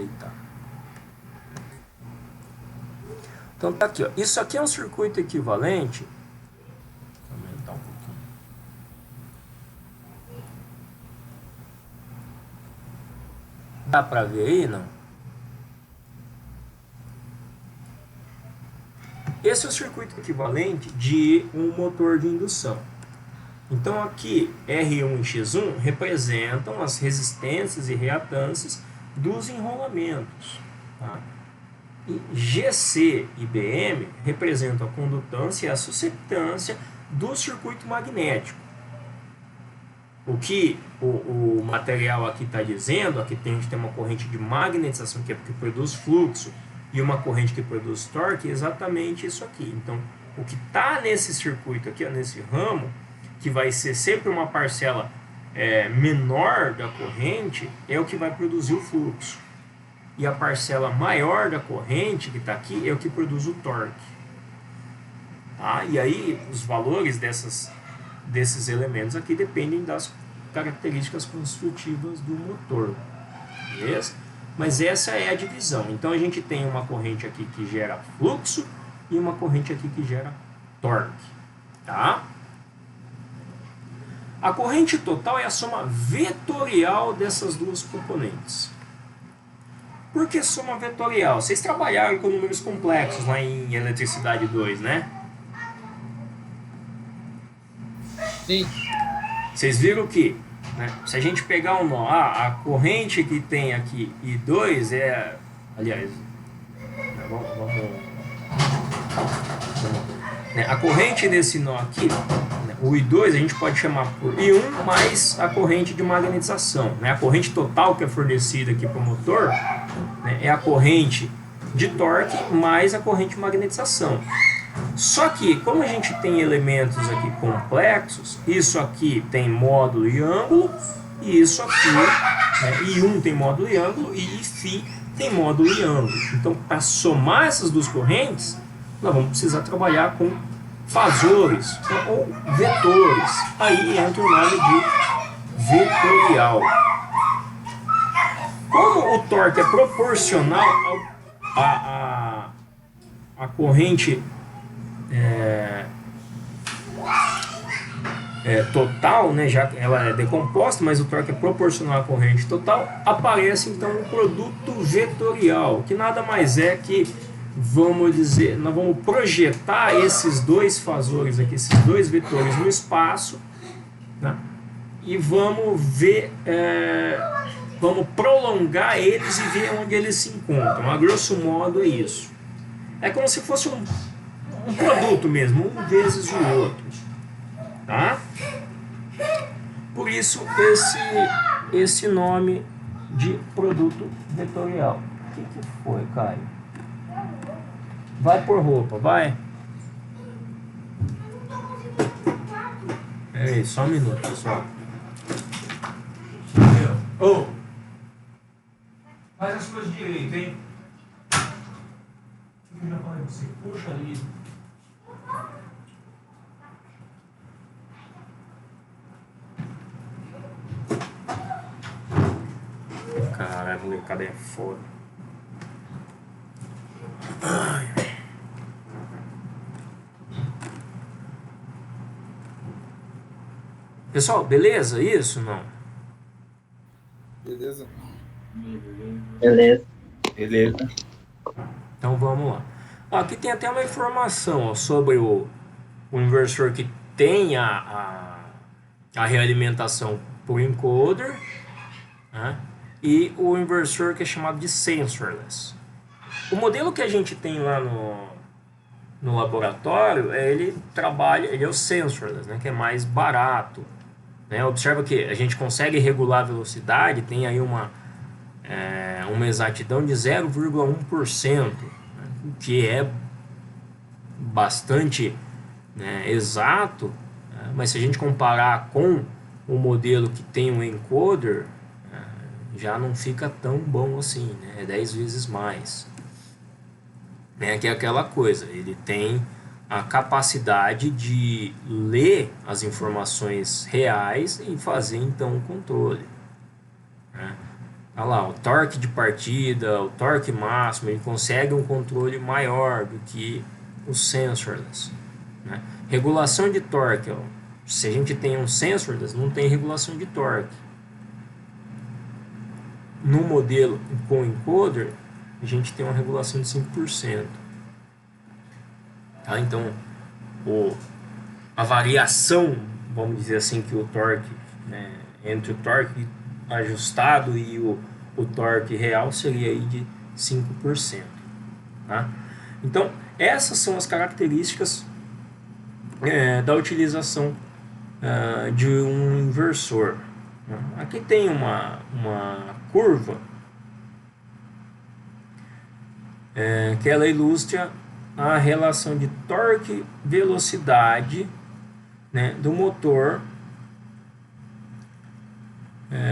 deitar. Então tá aqui, ó. Isso aqui é um circuito equivalente. Vou aumentar um pouquinho. Dá pra ver aí, não? Esse é o circuito equivalente de um motor de indução. Então aqui R1 e X1 representam as resistências e reatâncias dos enrolamentos. Tá? E GC e BM representam a condutância e a susceptância do circuito magnético. O que o material aqui está dizendo, aqui tem uma corrente de magnetização que produz fluxo e uma corrente que produz torque, é exatamente isso aqui. Então, o que está nesse circuito aqui, ó, nesse ramo, que vai ser sempre uma parcela menor da corrente, é o que vai produzir o fluxo. E a parcela maior da corrente, que está aqui, é o que produz o torque. Tá? E aí, os valores desses elementos aqui dependem das características construtivas do motor. Beleza? Mas essa é a divisão. Então a gente tem uma corrente aqui que gera fluxo e uma corrente aqui que gera torque. Tá? A corrente total é a soma vetorial dessas duas componentes. Por que soma vetorial? Vocês trabalharam com números complexos lá em eletricidade 2, né? Sim. Vocês viram que, né, se a gente pegar um nó, a corrente que tem aqui I2 é, aliás, né, a corrente desse nó aqui, né, o I2 a gente pode chamar por I1 mais a corrente de magnetização. Né, a corrente total que é fornecida aqui para o motor, né, é a corrente de torque mais a corrente de magnetização. Só que, como a gente tem elementos aqui complexos, isso aqui tem módulo e ângulo, e isso aqui, né, I1 tem módulo e ângulo, e Φ tem módulo e ângulo. Então, para somar essas duas correntes, nós vamos precisar trabalhar com fasores ou vetores. Aí entra o nome de vetorial. Como o torque é proporcional à corrente total, né, já que ela é decomposta, mas o torque é proporcional à corrente total, aparece então um produto vetorial, que nada mais é que, vamos dizer, nós vamos projetar esses dois fasores aqui, esses dois vetores no espaço, né, e vamos ver, vamos prolongar eles e ver onde eles se encontram. A grosso modo é isso. É como se fosse um produto mesmo, um vezes o outro, tá? Por isso esse nome de produto vetorial. O que foi, Caio? Vai por roupa, vai. Peraí, só um minuto, pessoal. Ô! Faz as coisas direito, hein? Eu já falei pra você, puxa ali. Caralho, a molecada é foda. Ai. Pessoal, beleza? Isso não? Beleza? Beleza. Beleza. Então vamos lá. Aqui tem até uma informação, ó, sobre o inversor que tem a realimentação por encoder, né, e o inversor que é chamado de sensorless. O modelo que a gente tem lá no laboratório, ele é o sensorless, né, que é mais barato. Né? Observa que a gente consegue regular a velocidade, tem aí uma exatidão de 0,1%, que é bastante, né, exato, né, mas se a gente comparar com o modelo que tem um encoder, já não fica tão bom assim, né, é 10 vezes mais. Né, que é aquela coisa, ele tem a capacidade de ler as informações reais e fazer então o controle. Né. Olha lá, o torque de partida, o torque máximo, ele consegue um controle maior do que os sensorless, né? Regulação de torque, ó. Se a gente tem um sensorless, não tem regulação de torque. No modelo com encoder, a gente tem uma regulação de 5%. Tá? Então, a variação, vamos dizer assim, que o torque, né, entre o torque ajustado e o torque real seria aí de 5%. Tá? Então, essas são as características da utilização de um inversor. Aqui tem uma curva que ela ilustra a relação de torque-velocidade, né, do motor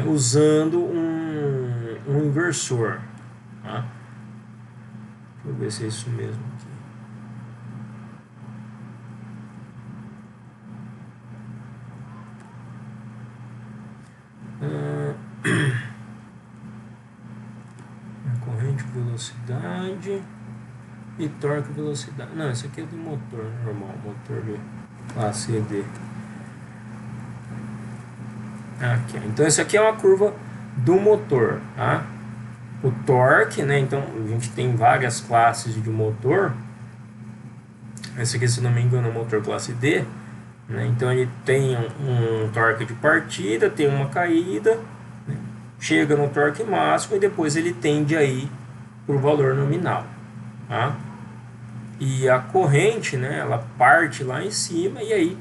usando um inversor. Tá? Deixa eu ver se é isso mesmo aqui. Corrente, velocidade e torque, velocidade. Não, esse aqui é do motor normal, motor de classe D. Aqui, então essa aqui é uma curva do motor, tá? O torque, né? Então a gente tem várias classes de motor. Esse aqui, se não me engano, é o motor classe D, né? Então ele tem um torque de partida, tem uma caída, né? Chega no torque máximo e depois ele tende aí para o valor nominal, tá? E a corrente, né? Ela parte lá em cima e aí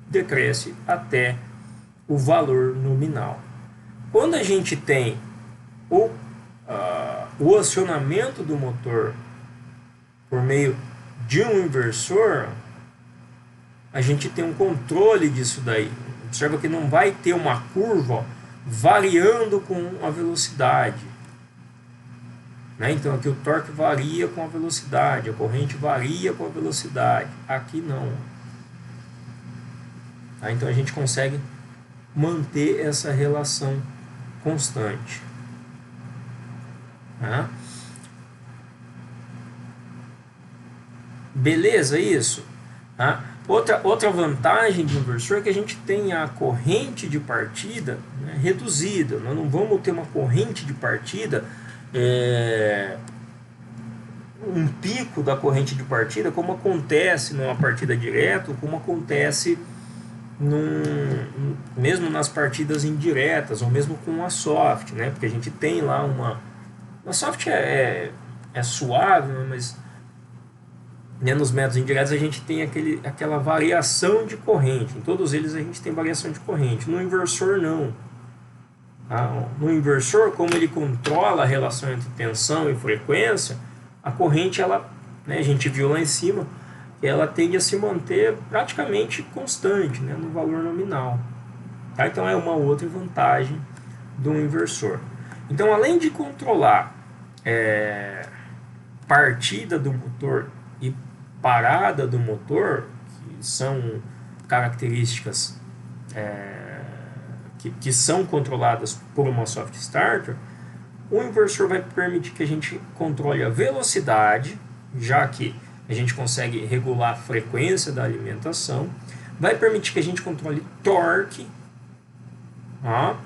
decresce até o valor nominal. Quando a gente tem o acionamento do motor por meio de um inversor, a gente tem um controle disso daí. Observa que não vai ter uma curva variando com a velocidade, né? Então aqui o torque varia com a velocidade, a corrente varia com a velocidade. Aqui não. Tá? Então a gente consegue manter essa relação constante. Tá? Beleza, isso? Tá? Outra vantagem de inversor é que a gente tem a corrente de partida, né, reduzida. Nós não vamos ter uma corrente de partida, um pico da corrente de partida, como acontece numa partida direta, ou como acontece mesmo nas partidas indiretas, ou mesmo com a soft, né? Porque a gente tem lá a soft é suave, né? Mas né, nos métodos indiretos a gente tem aquela variação de corrente. Em todos eles a gente tem variação de corrente. No inversor não. Tá? No inversor, como ele controla a relação entre tensão e frequência, a corrente, ela, né, a gente viu lá em cima, ela tende a se manter praticamente constante, né, no valor nominal. Tá? Então é uma outra vantagem do inversor. Então, além de controlar partida do motor e parada do motor, que são características que são controladas por uma soft starter, o inversor vai permitir que a gente controle a velocidade, já que a gente consegue regular a frequência da alimentação, vai permitir que a gente controle torque, tá?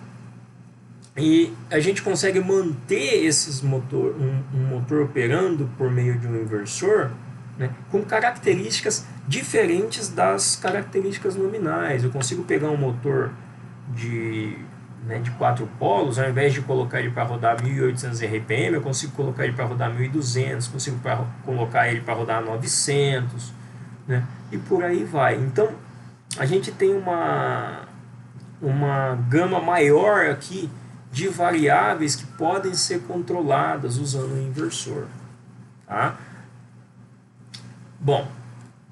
E a gente consegue manter um motor operando por meio de um inversor, né, com características diferentes das características nominais. Eu consigo pegar um motor de 4 polos, ao invés de colocar ele para rodar 1800 RPM, eu consigo colocar ele para rodar 1200, consigo colocar ele para rodar 900, né, e por aí vai. Então a gente tem uma gama maior aqui de variáveis que podem ser controladas usando o inversor. Tá? Bom,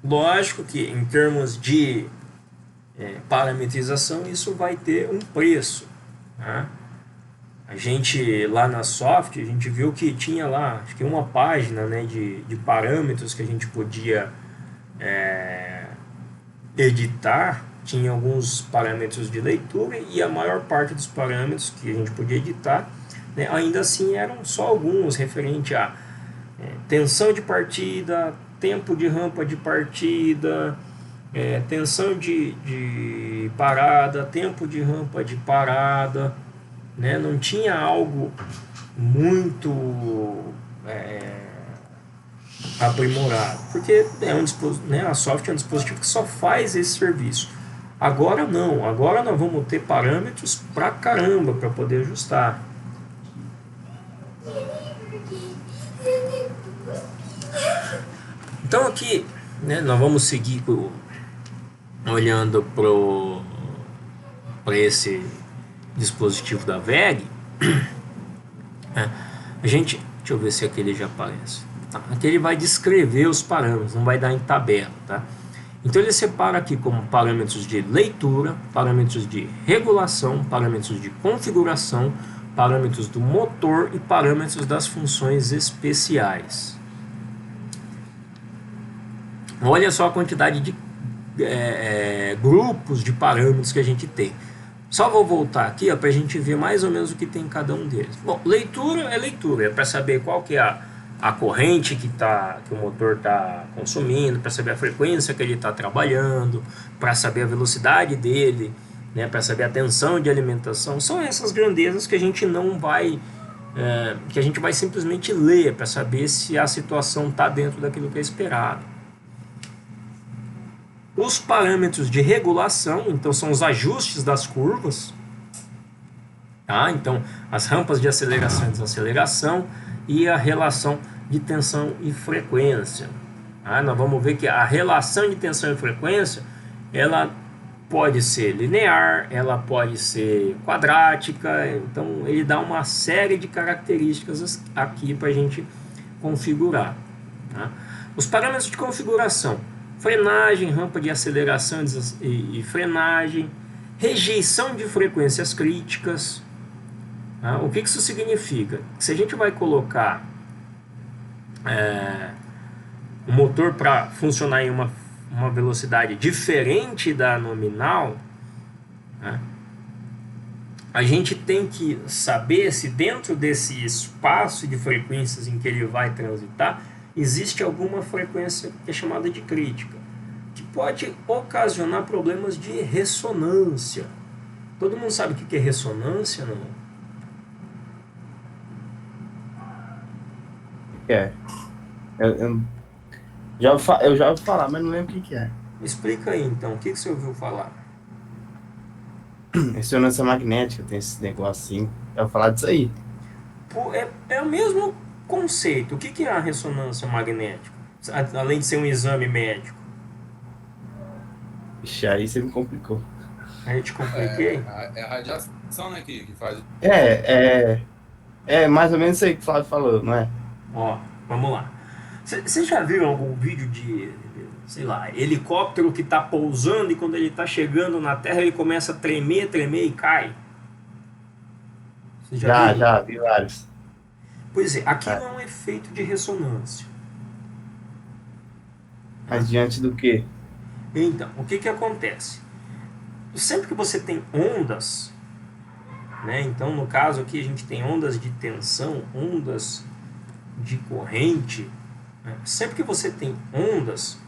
lógico que em termos de parametrização isso vai ter um preço. Tá? A gente lá na soft, a gente viu que tinha lá, acho que uma página, né, de parâmetros que a gente podia editar. Tinha alguns parâmetros de leitura e a maior parte dos parâmetros que a gente podia editar né? Ainda assim eram só alguns referente a tensão de partida, tempo de rampa de partida, tensão de parada, tempo de rampa de parada, né? Não tinha algo muito aprimorado, porque a software é um dispositivo que só faz esse serviço. Agora não, agora nós vamos ter parâmetros pra caramba para poder ajustar. Então aqui, né, nós vamos seguir olhando para esse dispositivo da VEG. Deixa eu ver se aqui ele já aparece. Tá, aqui ele vai descrever os parâmetros, não vai dar em tabela, tá? Então ele separa aqui como parâmetros de leitura, parâmetros de regulação, parâmetros de configuração, parâmetros do motor e parâmetros das funções especiais. Olha só a quantidade de grupos de parâmetros que a gente tem. Só vou voltar aqui para a gente ver mais ou menos o que tem em cada um deles. Bom, leitura é para saber qual que é a corrente que o motor está consumindo, para saber a frequência que ele está trabalhando, para saber a velocidade dele, né, para saber a tensão de alimentação. São essas grandezas que a gente não vai, que a gente vai simplesmente ler para saber se a situação está dentro daquilo que é esperado. Os parâmetros de regulação, então, são os ajustes das curvas, tá? Então, as rampas de aceleração e desaceleração e a relação de tensão e frequência. Tá? Nós vamos ver que a relação de tensão e frequência, ela pode ser linear, ela pode ser quadrática, então ele dá uma série de características aqui para a gente configurar. Tá? Os parâmetros de configuração: frenagem, rampa de aceleração e frenagem, rejeição de frequências críticas. O que isso significa? Se a gente vai colocar o motor para funcionar em uma velocidade diferente da nominal, a gente tem que saber se dentro desse espaço de frequências em que ele vai transitar existe alguma frequência que é chamada de crítica, que pode ocasionar problemas de ressonância. Todo mundo sabe o que é ressonância, não? Eu já ouvi falar, mas não lembro o que é. Explica aí então, o que você ouviu falar? Ressonância magnética, tem esse negocinho. Eu vou falar disso aí. É o mesmo conceito. O que é a ressonância magnética? Além de ser um exame médico. Ixi, aí você me complicou. Aí eu te compliquei? É a radiação, né, que faz. É mais ou menos isso aí que o Flávio falou, não é? Ó, vamos lá. Você já viu algum vídeo de, sei lá, helicóptero que está pousando e quando ele está chegando na Terra ele começa a tremer e cai? Você Já vi vários. Pois é, aquilo é um efeito de ressonância. Mas diante do quê? Então, o que acontece? Sempre que você tem ondas, né? Então, no caso aqui a gente tem ondas de tensão, ondas de corrente, né? Sempre que você tem ondas,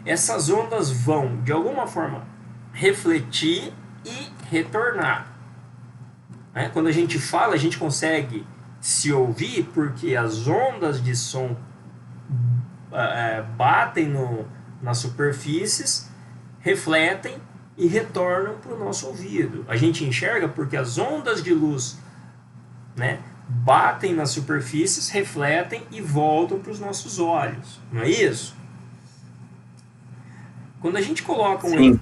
essas ondas vão, de alguma forma, refletir e retornar. Né? Quando a gente fala, a gente consegue se ouvir porque as ondas de som batem nas superfícies, refletem e retornam para o nosso ouvido. A gente enxerga porque as ondas de luz, né, batem nas superfícies, refletem e voltam para os nossos olhos. Não é isso? Quando a gente coloca um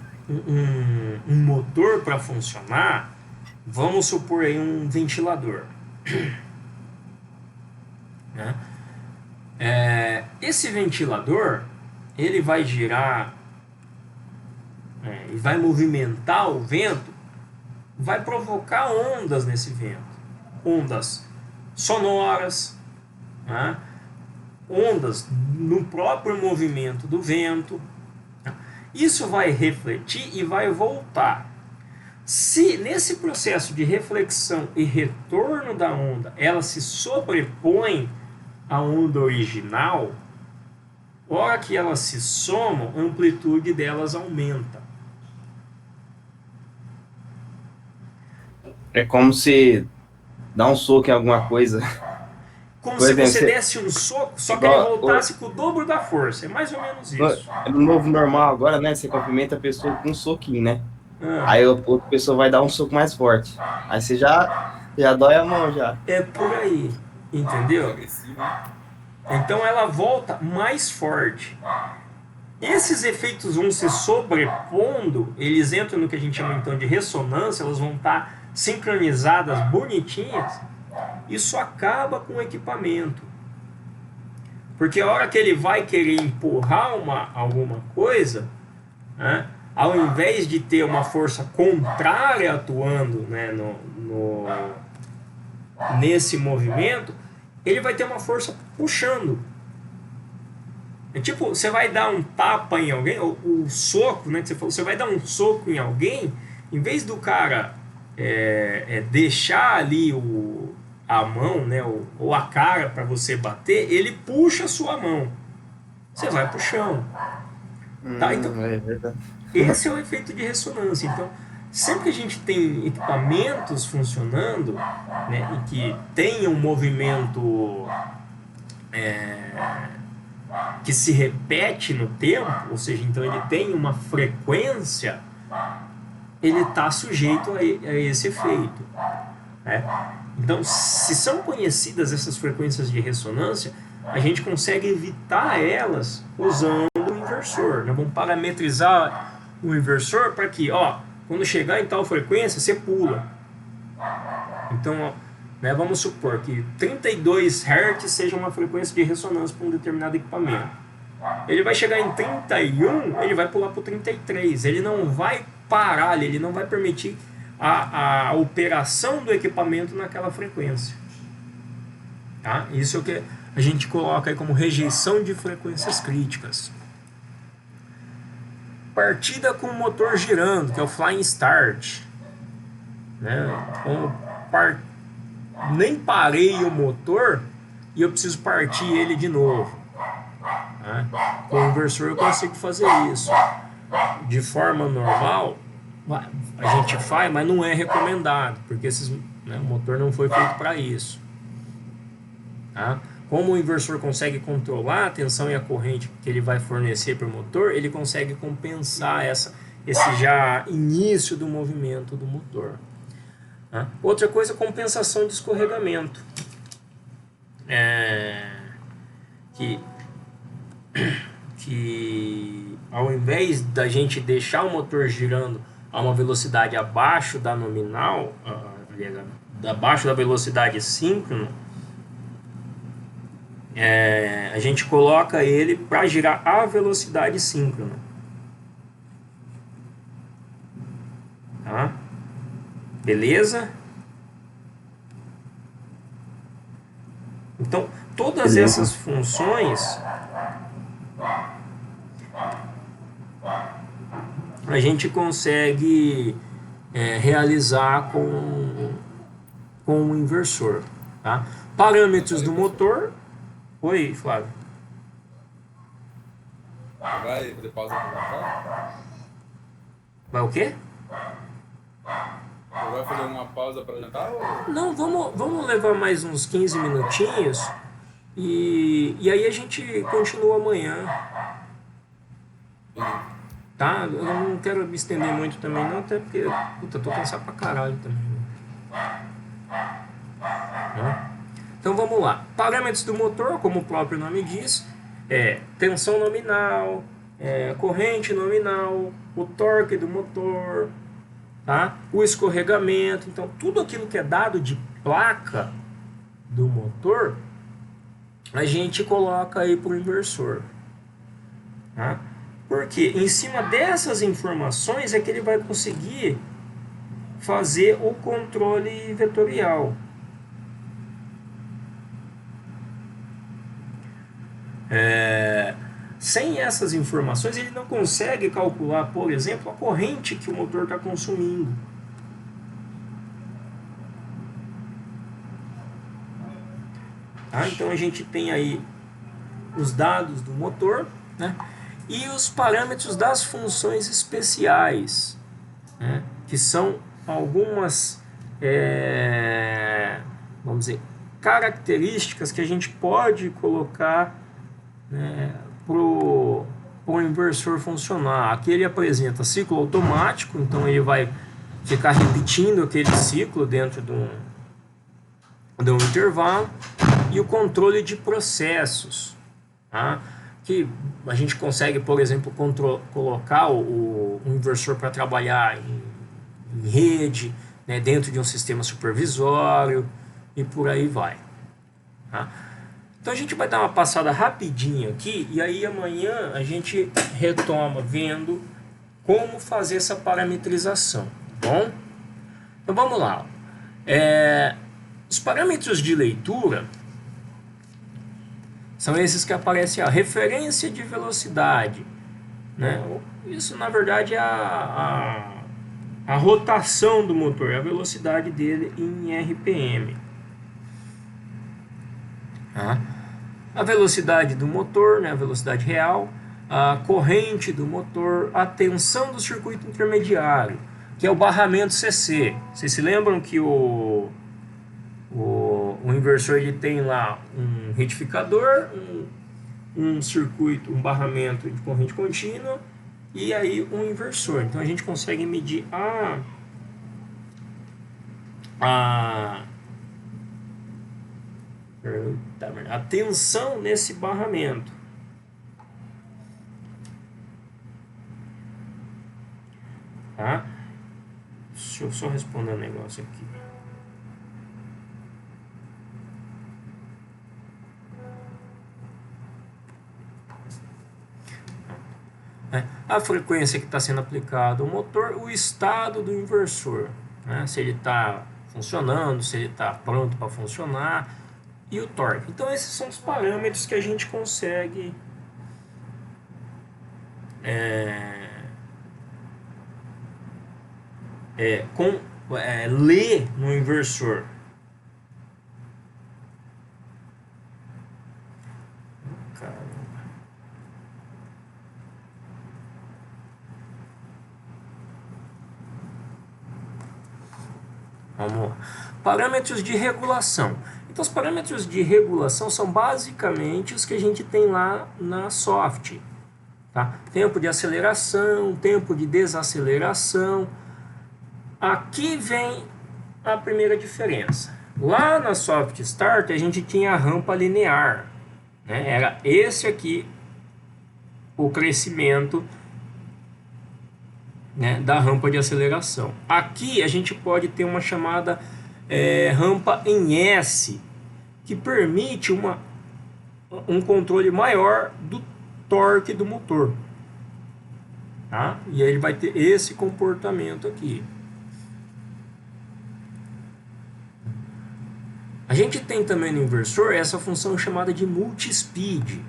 motor para funcionar, vamos supor aí um ventilador. Né? Esse ventilador, ele vai girar e vai movimentar o vento, vai provocar ondas nesse vento, ondas sonoras, né? Ondas no próprio movimento do vento. Isso vai refletir e vai voltar. Se nesse processo de reflexão e retorno da onda, ela se sobrepõe à onda original, hora que elas se somam, a amplitude delas aumenta. É como se dá um soco em alguma coisa. Como Por se exemplo, você você- desse um soco, só que igual ele voltasse com o dobro da força. É mais ou menos isso. No novo normal agora, né? Você cumprimenta a pessoa com um soquinho, né? Ah, Aí outra pessoa vai dar um soco mais forte. Aí você já dói a mão já. é por aí, entendeu? Agressivo, né? Então ela volta mais forte. Esses efeitos vão se sobrepondo, eles entram no que a gente chama então de ressonância, elas vão estar sincronizadas, bonitinhas. Isso acaba com o equipamento. Porque a hora que ele vai querer empurrar alguma coisa, né, ao invés de ter uma força contrária atuando, né, nesse movimento, ele vai ter uma força puxando. É tipo, você vai dar um tapa em alguém, ou o soco, né, que você falou, você vai dar um soco em alguém, em vez do cara deixar ali a mão, né, ou a cara para você bater, ele puxa a sua mão. Você vai pro chão. Tá? Então, É verdade. esse é o efeito de ressonância. Então, sempre que a gente tem equipamentos funcionando, né, e que tem um movimento que se repete no tempo, ou seja, então ele tem uma frequência, ele está sujeito a esse efeito. Né? Então, se são conhecidas essas frequências de ressonância, a gente consegue evitar elas usando o inversor. Nós vamos parametrizar o inversor para que, quando chegar em tal frequência, você pula. Então, né, vamos supor que 32 Hz seja uma frequência de ressonância para um determinado equipamento. Ele vai chegar em 31, ele vai pular para o 33. Ele não vai parar, ele não vai permitir a operação do equipamento naquela frequência. Tá? Isso é o que a gente coloca aí como rejeição de frequências críticas. Partida com o motor girando, que é o flying start. Né? Nem parei o motor e eu preciso partir ele de novo. Né? Com o inversor eu consigo fazer isso. De forma normal, a gente faz, mas não é recomendado, porque o motor não foi feito para isso. Tá? Como o inversor consegue controlar a tensão e a corrente que ele vai fornecer para o motor, ele consegue compensar esse já início do movimento do motor. Tá? Outra coisa, compensação de escorregamento. Que ao invés da gente deixar o motor girando a uma velocidade abaixo da nominal, abaixo da velocidade síncrona, a gente coloca ele para girar a velocidade síncrona. Tá? Beleza? Então, todas essas funções a gente consegue realizar com o inversor. Tá? Parâmetros do motor. Oi, Flávio. Vai fazer pausa pra jantar? Vai o quê? Ou vai fazer uma pausa pra jantar? Ou... Não, vamos levar mais uns 15 minutinhos e aí a gente continua amanhã. Tá? Eu não quero me estender muito também não, até porque, puta, tô cansado pra caralho também. Né? Então vamos lá. Parâmetros do motor, como o próprio nome diz, tensão nominal, corrente nominal, o torque do motor, tá? O escorregamento. Então tudo aquilo que é dado de placa do motor, a gente coloca aí para o inversor. Tá? Porque em cima dessas informações é que ele vai conseguir fazer o controle vetorial. Sem essas informações ele não consegue calcular, por exemplo, a corrente que o motor está consumindo. Tá? Então a gente tem aí os dados do motor, né? E os parâmetros das funções especiais, né? Que são algumas vamos dizer, características que a gente pode colocar, né, para o inversor funcionar. Aqui ele apresenta ciclo automático, então ele vai ficar repetindo aquele ciclo dentro de um intervalo, e o controle de processos, tá? Que a gente consegue, por exemplo, colocar o inversor para trabalhar em rede, né, dentro de um sistema supervisório e por aí vai, tá? Então a gente vai dar uma passada rapidinho aqui e aí amanhã a gente retoma vendo como fazer essa parametrização, tá bom? Então vamos lá. Os parâmetros de leitura são esses que aparecem, a referência de velocidade, né? Isso na verdade é a rotação do motor, a velocidade dele em RPM. Tá? A velocidade do motor, né? A velocidade real, a corrente do motor, a tensão do circuito intermediário, que é o barramento CC. Vocês se lembram que o inversor ele tem lá um retificador, um circuito, um barramento de corrente contínua e aí um inversor. Então a gente consegue medir a tensão nesse barramento. Tá? Deixa eu só responder um negócio aqui. A frequência que está sendo aplicada ao motor, o estado do inversor, né? Se ele está funcionando, se ele está pronto para funcionar, e o torque. Então esses são os parâmetros que a gente consegue ler no inversor. Vamos lá. Parâmetros de regulação. Então, os parâmetros de regulação são basicamente os que a gente tem lá na soft. Tá? Tempo de aceleração, tempo de desaceleração. Aqui vem a primeira diferença. Lá na soft start a gente tinha a rampa linear, né? Era esse aqui o crescimento, né, da rampa de aceleração. Aqui a gente pode ter uma chamada rampa em S, que permite um controle maior do torque do motor, tá? E aí ele vai ter esse comportamento aqui. A gente tem também no inversor essa função chamada de multispeed,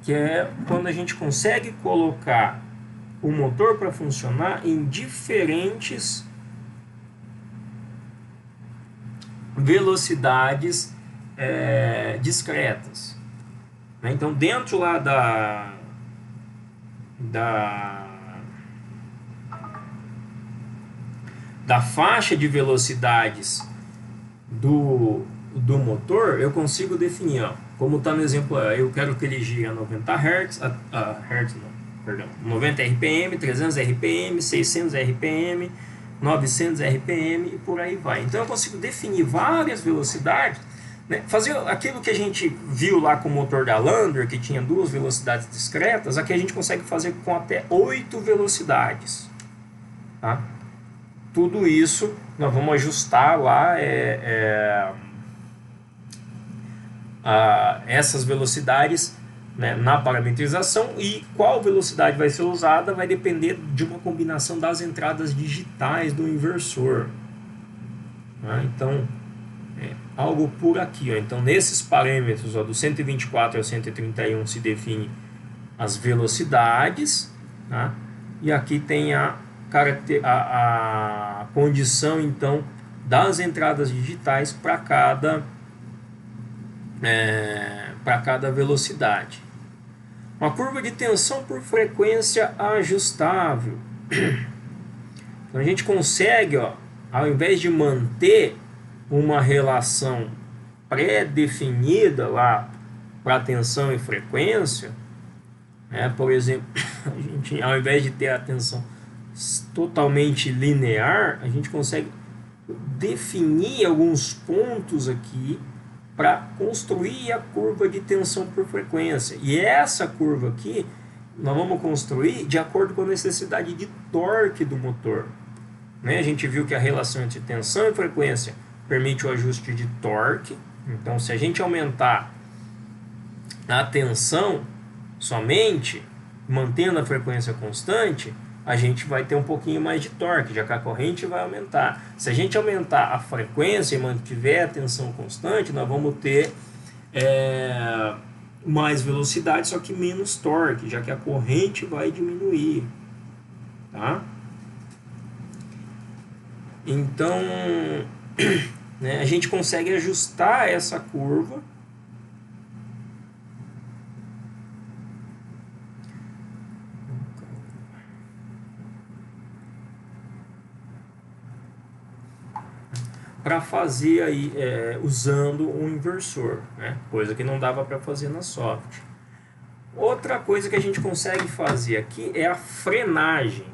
que é quando a gente consegue colocar o motor para funcionar em diferentes velocidades discretas. Então, dentro lá da faixa de velocidades do motor, eu consigo definir, ó, como está no exemplo, eu quero que ele gire a 90 Hz, 90 RPM, 300 RPM, 600 RPM, 900 RPM e por aí vai. Então eu consigo definir várias velocidades, né? Fazer aquilo que a gente viu lá com o motor da Lander, que tinha duas velocidades discretas, aqui a gente consegue fazer com até 8 velocidades. Tá? Tudo isso nós vamos ajustar lá essas velocidades, né, na parametrização, e qual velocidade vai ser usada vai depender de uma combinação das entradas digitais do inversor. Tá? Então, algo por aqui. Ó. Então, nesses parâmetros, ó, do 124 ao 131 se define as velocidades, tá? E aqui tem a condição, então, das entradas digitais para cada para cada velocidade. Uma curva de tensão por frequência ajustável. Então a gente consegue, ó, ao invés de manter uma relação pré-definida lá para tensão e frequência, por exemplo, a gente, ao invés de ter a tensão totalmente linear, a gente consegue definir alguns pontos aqui para construir a curva de tensão por frequência. E essa curva aqui nós vamos construir de acordo com a necessidade de torque do motor. A gente viu que a relação entre tensão e frequência permite o ajuste de torque. Então, se a gente aumentar a tensão somente, mantendo a frequência constante, a gente vai ter um pouquinho mais de torque, já que a corrente vai aumentar. Se a gente aumentar a frequência e mantiver a tensão constante, nós vamos ter mais velocidade, só que menos torque, já que a corrente vai diminuir. Tá? Então, a gente consegue ajustar essa curva para fazer aí usando um inversor, coisa que não dava para fazer na soft. Outra coisa que a gente consegue fazer aqui é a frenagem.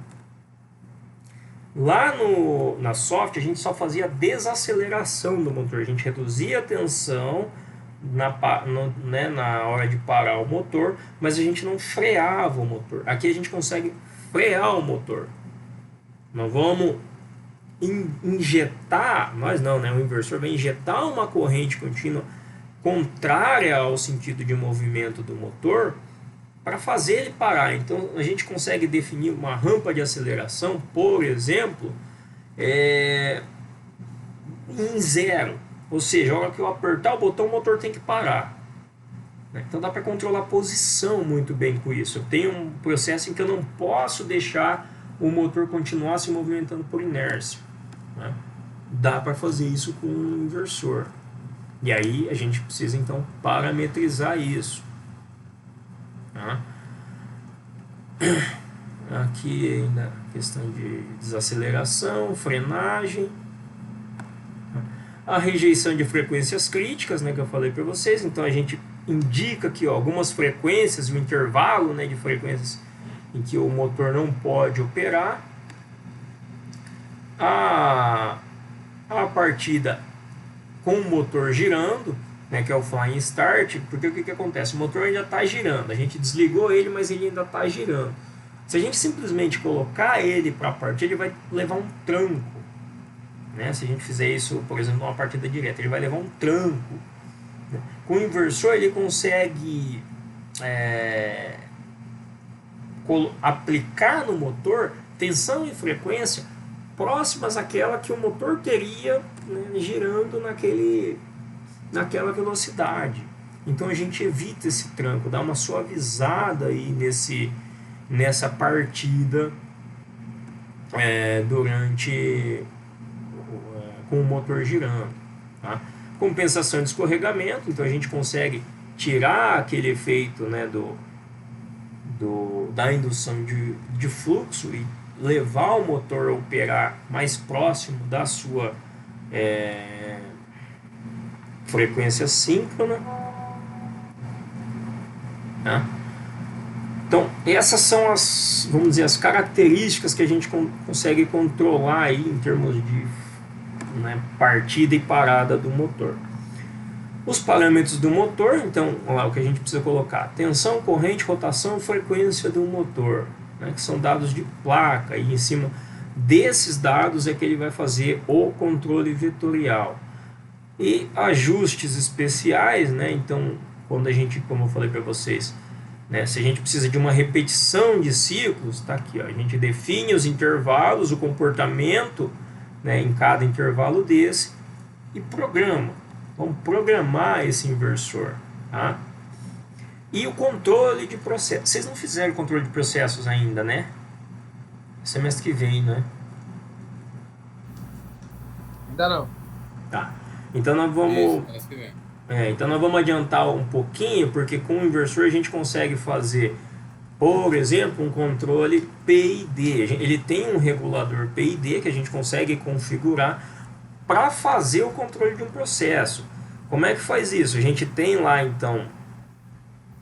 Lá na soft a gente só fazia a desaceleração do motor, a gente reduzia a tensão na hora de parar o motor, mas a gente não freava o motor. Aqui a gente consegue frear o motor. Nós vamos injetar, o inversor vai injetar uma corrente contínua contrária ao sentido de movimento do motor para fazer ele parar. Então a gente consegue definir uma rampa de aceleração, por exemplo, em zero, ou seja, a hora que eu apertar o botão o motor tem que parar. Então dá para controlar a posição muito bem com isso. Eu tenho um processo em que eu não posso deixar o motor continuar se movimentando por inércia. Dá para fazer isso com um inversor. E aí a gente precisa então parametrizar isso. Aqui ainda questão de desaceleração, frenagem, a rejeição de frequências críticas, que eu falei para vocês. Então a gente indica aqui algumas frequências, um intervalo de frequências em que o motor não pode operar. A partida com o motor girando, que é o flying start, porque o que acontece? O motor ainda está girando, a gente desligou ele, mas ele ainda está girando. Se a gente simplesmente colocar ele para partir, ele vai levar um tranco. Se a gente fizer isso, por exemplo, numa partida direta, ele vai levar um tranco. Com o inversor ele consegue aplicar no motor tensão e frequência próximas àquela que o motor teria girando naquela velocidade. Então a gente evita esse tranco, dá uma suavizada aí nessa partida com o motor girando. Tá? Compensação de escorregamento, então a gente consegue tirar aquele efeito da indução de fluxo e levar o motor a operar mais próximo da sua frequência síncrona. Tá? Então essas são as características que a gente consegue controlar aí em termos de partida e parada do motor. Os parâmetros do motor, então, o que a gente precisa colocar: tensão, corrente, rotação, frequência do motor, que são dados de placa, e em cima desses dados é que ele vai fazer o controle vetorial. E ajustes especiais, então, quando a gente, como eu falei para vocês, se a gente precisa de uma repetição de ciclos, está aqui, a gente define os intervalos, o comportamento em cada intervalo desse e programa. Vamos programar esse inversor. Tá? E o controle de processos. Vocês não fizeram controle de processos ainda, né? Semestre que vem, né? Ainda não. Tá. Então nós vamos... Isso, que vem. Então nós vamos adiantar um pouquinho, porque com o inversor a gente consegue fazer, por exemplo, um controle PID. Ele tem um regulador PID que a gente consegue configurar para fazer o controle de um processo. Como é que faz isso? A gente tem lá então,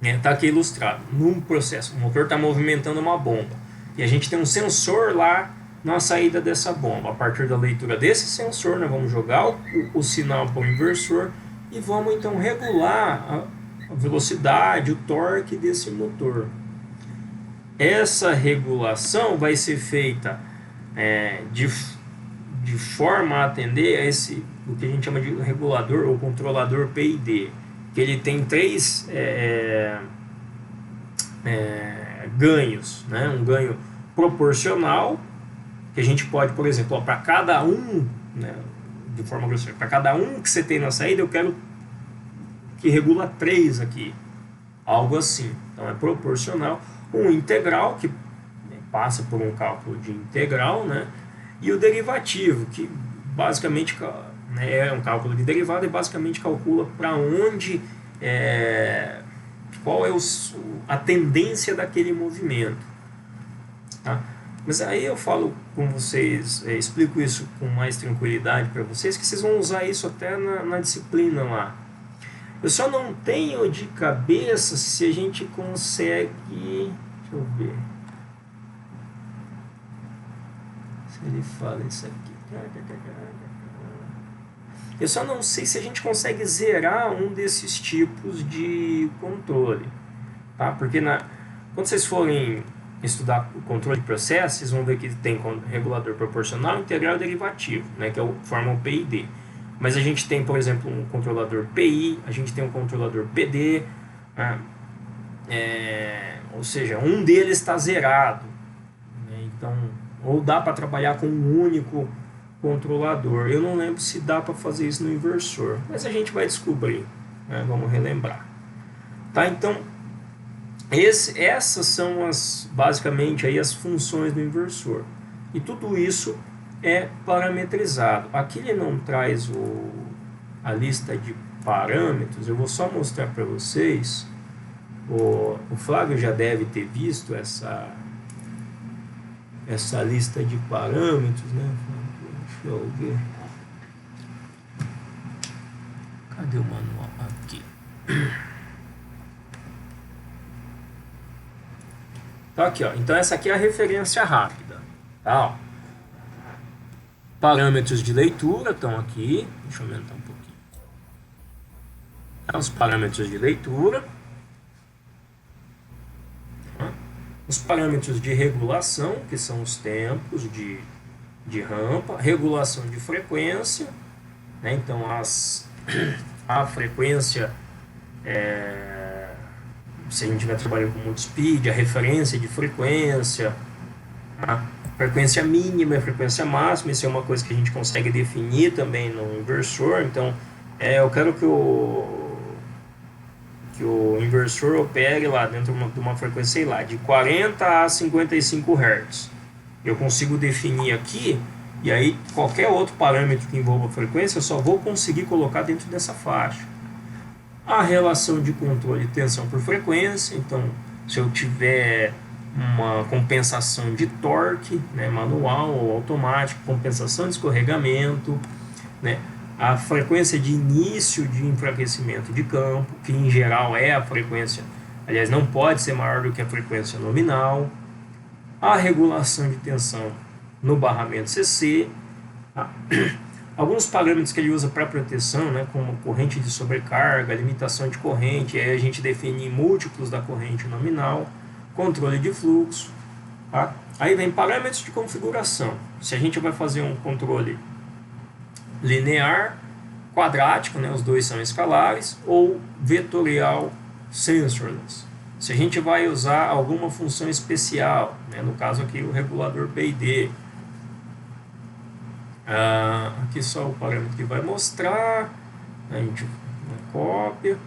está aqui ilustrado, num processo, o motor está movimentando uma bomba e a gente tem um sensor lá na saída dessa bomba. A partir da leitura desse sensor, nós vamos jogar o sinal para o inversor e vamos então regular a velocidade, o torque desse motor. Essa regulação vai ser feita de forma a atender a o que a gente chama de regulador ou controlador PID, que ele tem três ganhos, né? Um ganho proporcional, que a gente pode, por exemplo, para cada um, né, de forma grosseira, para cada um que você tem na saída, eu quero que regula 3 aqui, algo assim. Então é proporcional. Um integral, que passa por um cálculo de integral, né? E o derivativo, que basicamente é um cálculo de derivada e basicamente calcula para onde, qual é a tendência daquele movimento. Tá? Mas aí eu falo com vocês, explico isso com mais tranquilidade para vocês, que vocês vão usar isso até na disciplina lá. Eu só não tenho de cabeça se a gente consegue... Deixa eu ver. Se ele fala isso aqui. Eu só não sei se a gente consegue zerar um desses tipos de controle. Tá? Porque quando vocês forem estudar o controle de processos, vocês vão ver que tem regulador proporcional, integral e derivativo, né, que formam o PID. Mas a gente tem, por exemplo, um controlador PI, a gente tem um controlador PD, né, ou seja, um deles está zerado. Né, então, ou dá para trabalhar com um único controlador. Eu não lembro se dá para fazer isso no inversor, mas a gente vai descobrir, né, vamos relembrar. Tá, então, essas são basicamente aí as funções do inversor. E tudo isso é parametrizado. Aqui ele não traz a lista de parâmetros. Eu vou só mostrar para vocês. O Flávio já deve ter visto essa lista de parâmetros, né? Deixa eu ver. Cadê o manual? Aqui. Tá aqui, ó. Então essa aqui é a referência rápida. Tá, ó. Parâmetros de leitura estão aqui. Deixa eu aumentar um pouquinho. Os parâmetros de leitura. Os parâmetros de regulação, que são os tempos de rampa. Regulação de frequência. Né? Então a frequência, se a gente estiver trabalhando com muito speed, a referência de frequência. Tá? Frequência mínima e frequência máxima, isso é uma coisa que a gente consegue definir também no inversor. Então, eu quero que o inversor opere lá dentro de uma frequência, sei lá, de 40 a 55 Hz. Eu consigo definir aqui, e aí qualquer outro parâmetro que envolva frequência, eu só vou conseguir colocar dentro dessa faixa. A relação de controle de tensão por frequência, então, se eu tiver uma compensação de torque, né, manual ou automático, compensação de escorregamento, né, a frequência de início de enfraquecimento de campo, que em geral é a frequência, aliás, não pode ser maior do que a frequência nominal, a regulação de tensão no barramento CC, tá? Alguns parâmetros que ele usa para proteção, né, como corrente de sobrecarga, limitação de corrente, aí a gente define múltiplos da corrente nominal, controle de fluxo, tá? Aí vem parâmetros de configuração. Se a gente vai fazer um controle linear, quadrático, né, os dois são escalares, ou vetorial sensorless. Se a gente vai usar alguma função especial, né, no caso aqui o regulador PID. Aqui só o parâmetro que vai mostrar, a gente cópia.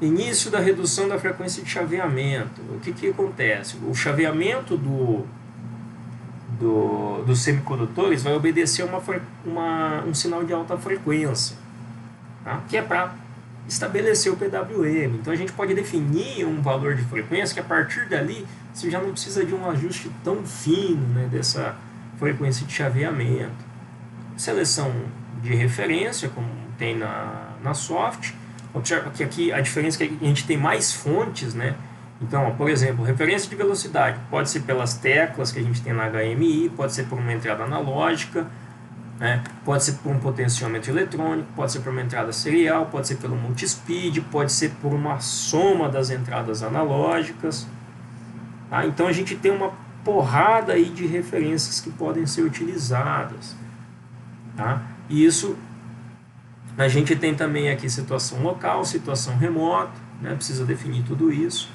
Início da redução da frequência de chaveamento. O que acontece? O chaveamento dos semicondutores vai obedecer um sinal de alta frequência, tá? Que é para estabelecer o PWM. Então a gente pode definir um valor de frequência que a partir dali você já não precisa de um ajuste tão fino, né, dessa frequência de chaveamento. Seleção de referência, como tem na soft. Observa que aqui a diferença é que a gente tem mais fontes, né? Então, ó, por exemplo, referência de velocidade pode ser pelas teclas que a gente tem na HMI, pode ser por uma entrada analógica, né? Pode ser por um potenciômetro eletrônico, pode ser por uma entrada serial, pode ser pelo multispeed, pode ser por uma soma das entradas analógicas. Tá? Então a gente tem uma porrada aí de referências que podem ser utilizadas. Tá? E isso a gente tem também aqui situação local, situação remota, né? Precisa definir tudo isso.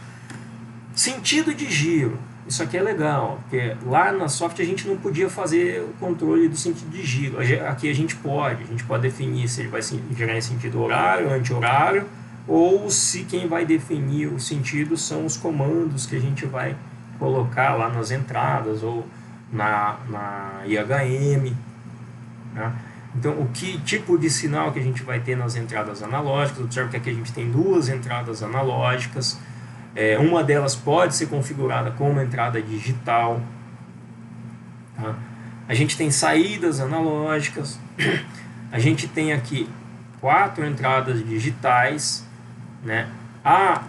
Sentido de giro, isso aqui é legal, porque lá na software a gente não podia fazer o controle do sentido de giro. Aqui a gente pode definir se ele vai girar em sentido horário, anti-horário, ou se quem vai definir o sentido são os comandos que a gente vai colocar lá nas entradas ou na IHM. Né? Então, o que tipo de sinal que a gente vai ter nas entradas analógicas? Observe que aqui a gente tem duas entradas analógicas. Uma delas pode ser configurada como entrada digital. Tá? A gente tem saídas analógicas. A gente tem aqui 4 entradas digitais. Né? A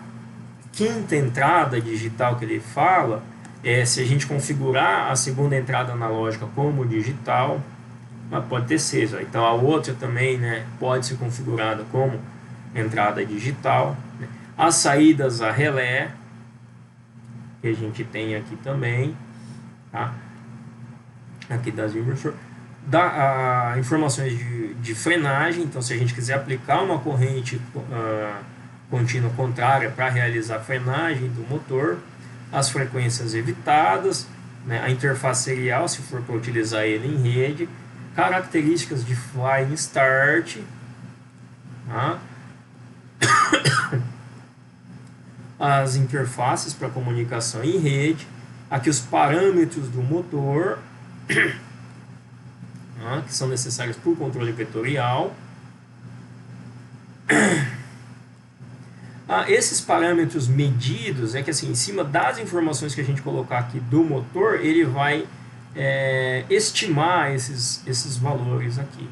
quinta entrada digital que ele fala é se a gente configurar a segunda entrada analógica como digital. Mas pode ter 6. Ó. Então a outra também, né, pode ser configurada como entrada digital. Né? As saídas a relé, que a gente tem aqui também. Tá? Aqui das inversor. Informações de frenagem. Então se a gente quiser aplicar uma corrente contínua contrária para realizar a frenagem do motor. As frequências evitadas. Né? A interface serial, se for para utilizar ele em rede. Características de flying start, tá? As interfaces para comunicação em rede, aqui os parâmetros do motor, tá? Que são necessários para o controle vetorial. Esses parâmetros medidos é que assim, em cima das informações que a gente colocar aqui do motor, ele vai estimar esses valores aqui.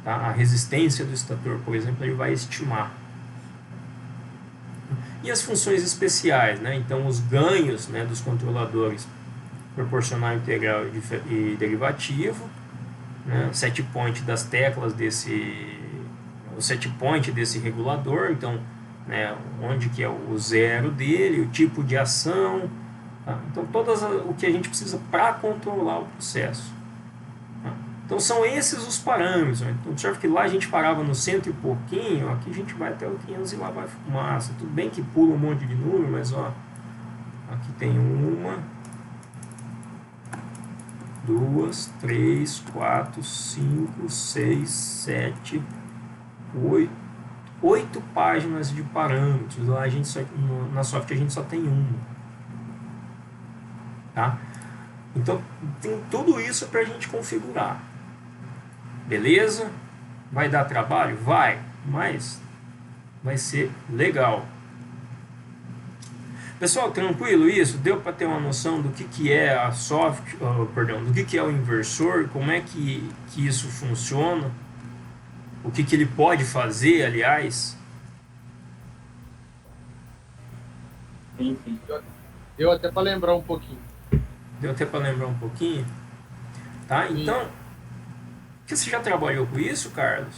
Tá? A resistência do estator, por exemplo, ele vai estimar. E as funções especiais, né? Então os ganhos, né, dos controladores proporcional, integral e derivativo, né? O set point das teclas o set point desse regulador, então, né, onde que é o zero dele, o tipo de ação. Tá? Então, o que a gente precisa para controlar o processo. Tá? Então, são esses os parâmetros. Né? Então, observe que lá a gente parava no 100 e pouquinho, aqui a gente vai até o 500 e lá vai fumaça. Tudo bem que pula um monte de número, mas ó, aqui tem 1, 2, 3, 4, 5, 6, 7, 8 páginas de parâmetros. Lá na software a gente só tem 1. Tá? Então tem tudo isso para a gente configurar. Beleza? Vai dar trabalho? Vai, mas vai ser legal. Pessoal, tranquilo isso? Deu para ter uma noção do que é a do que é o inversor, como é que isso funciona, o que ele pode fazer, aliás? Sim. Deu até para lembrar um pouquinho. Deu até para lembrar um pouquinho? Tá? Então, você já trabalhou com isso, Carlos?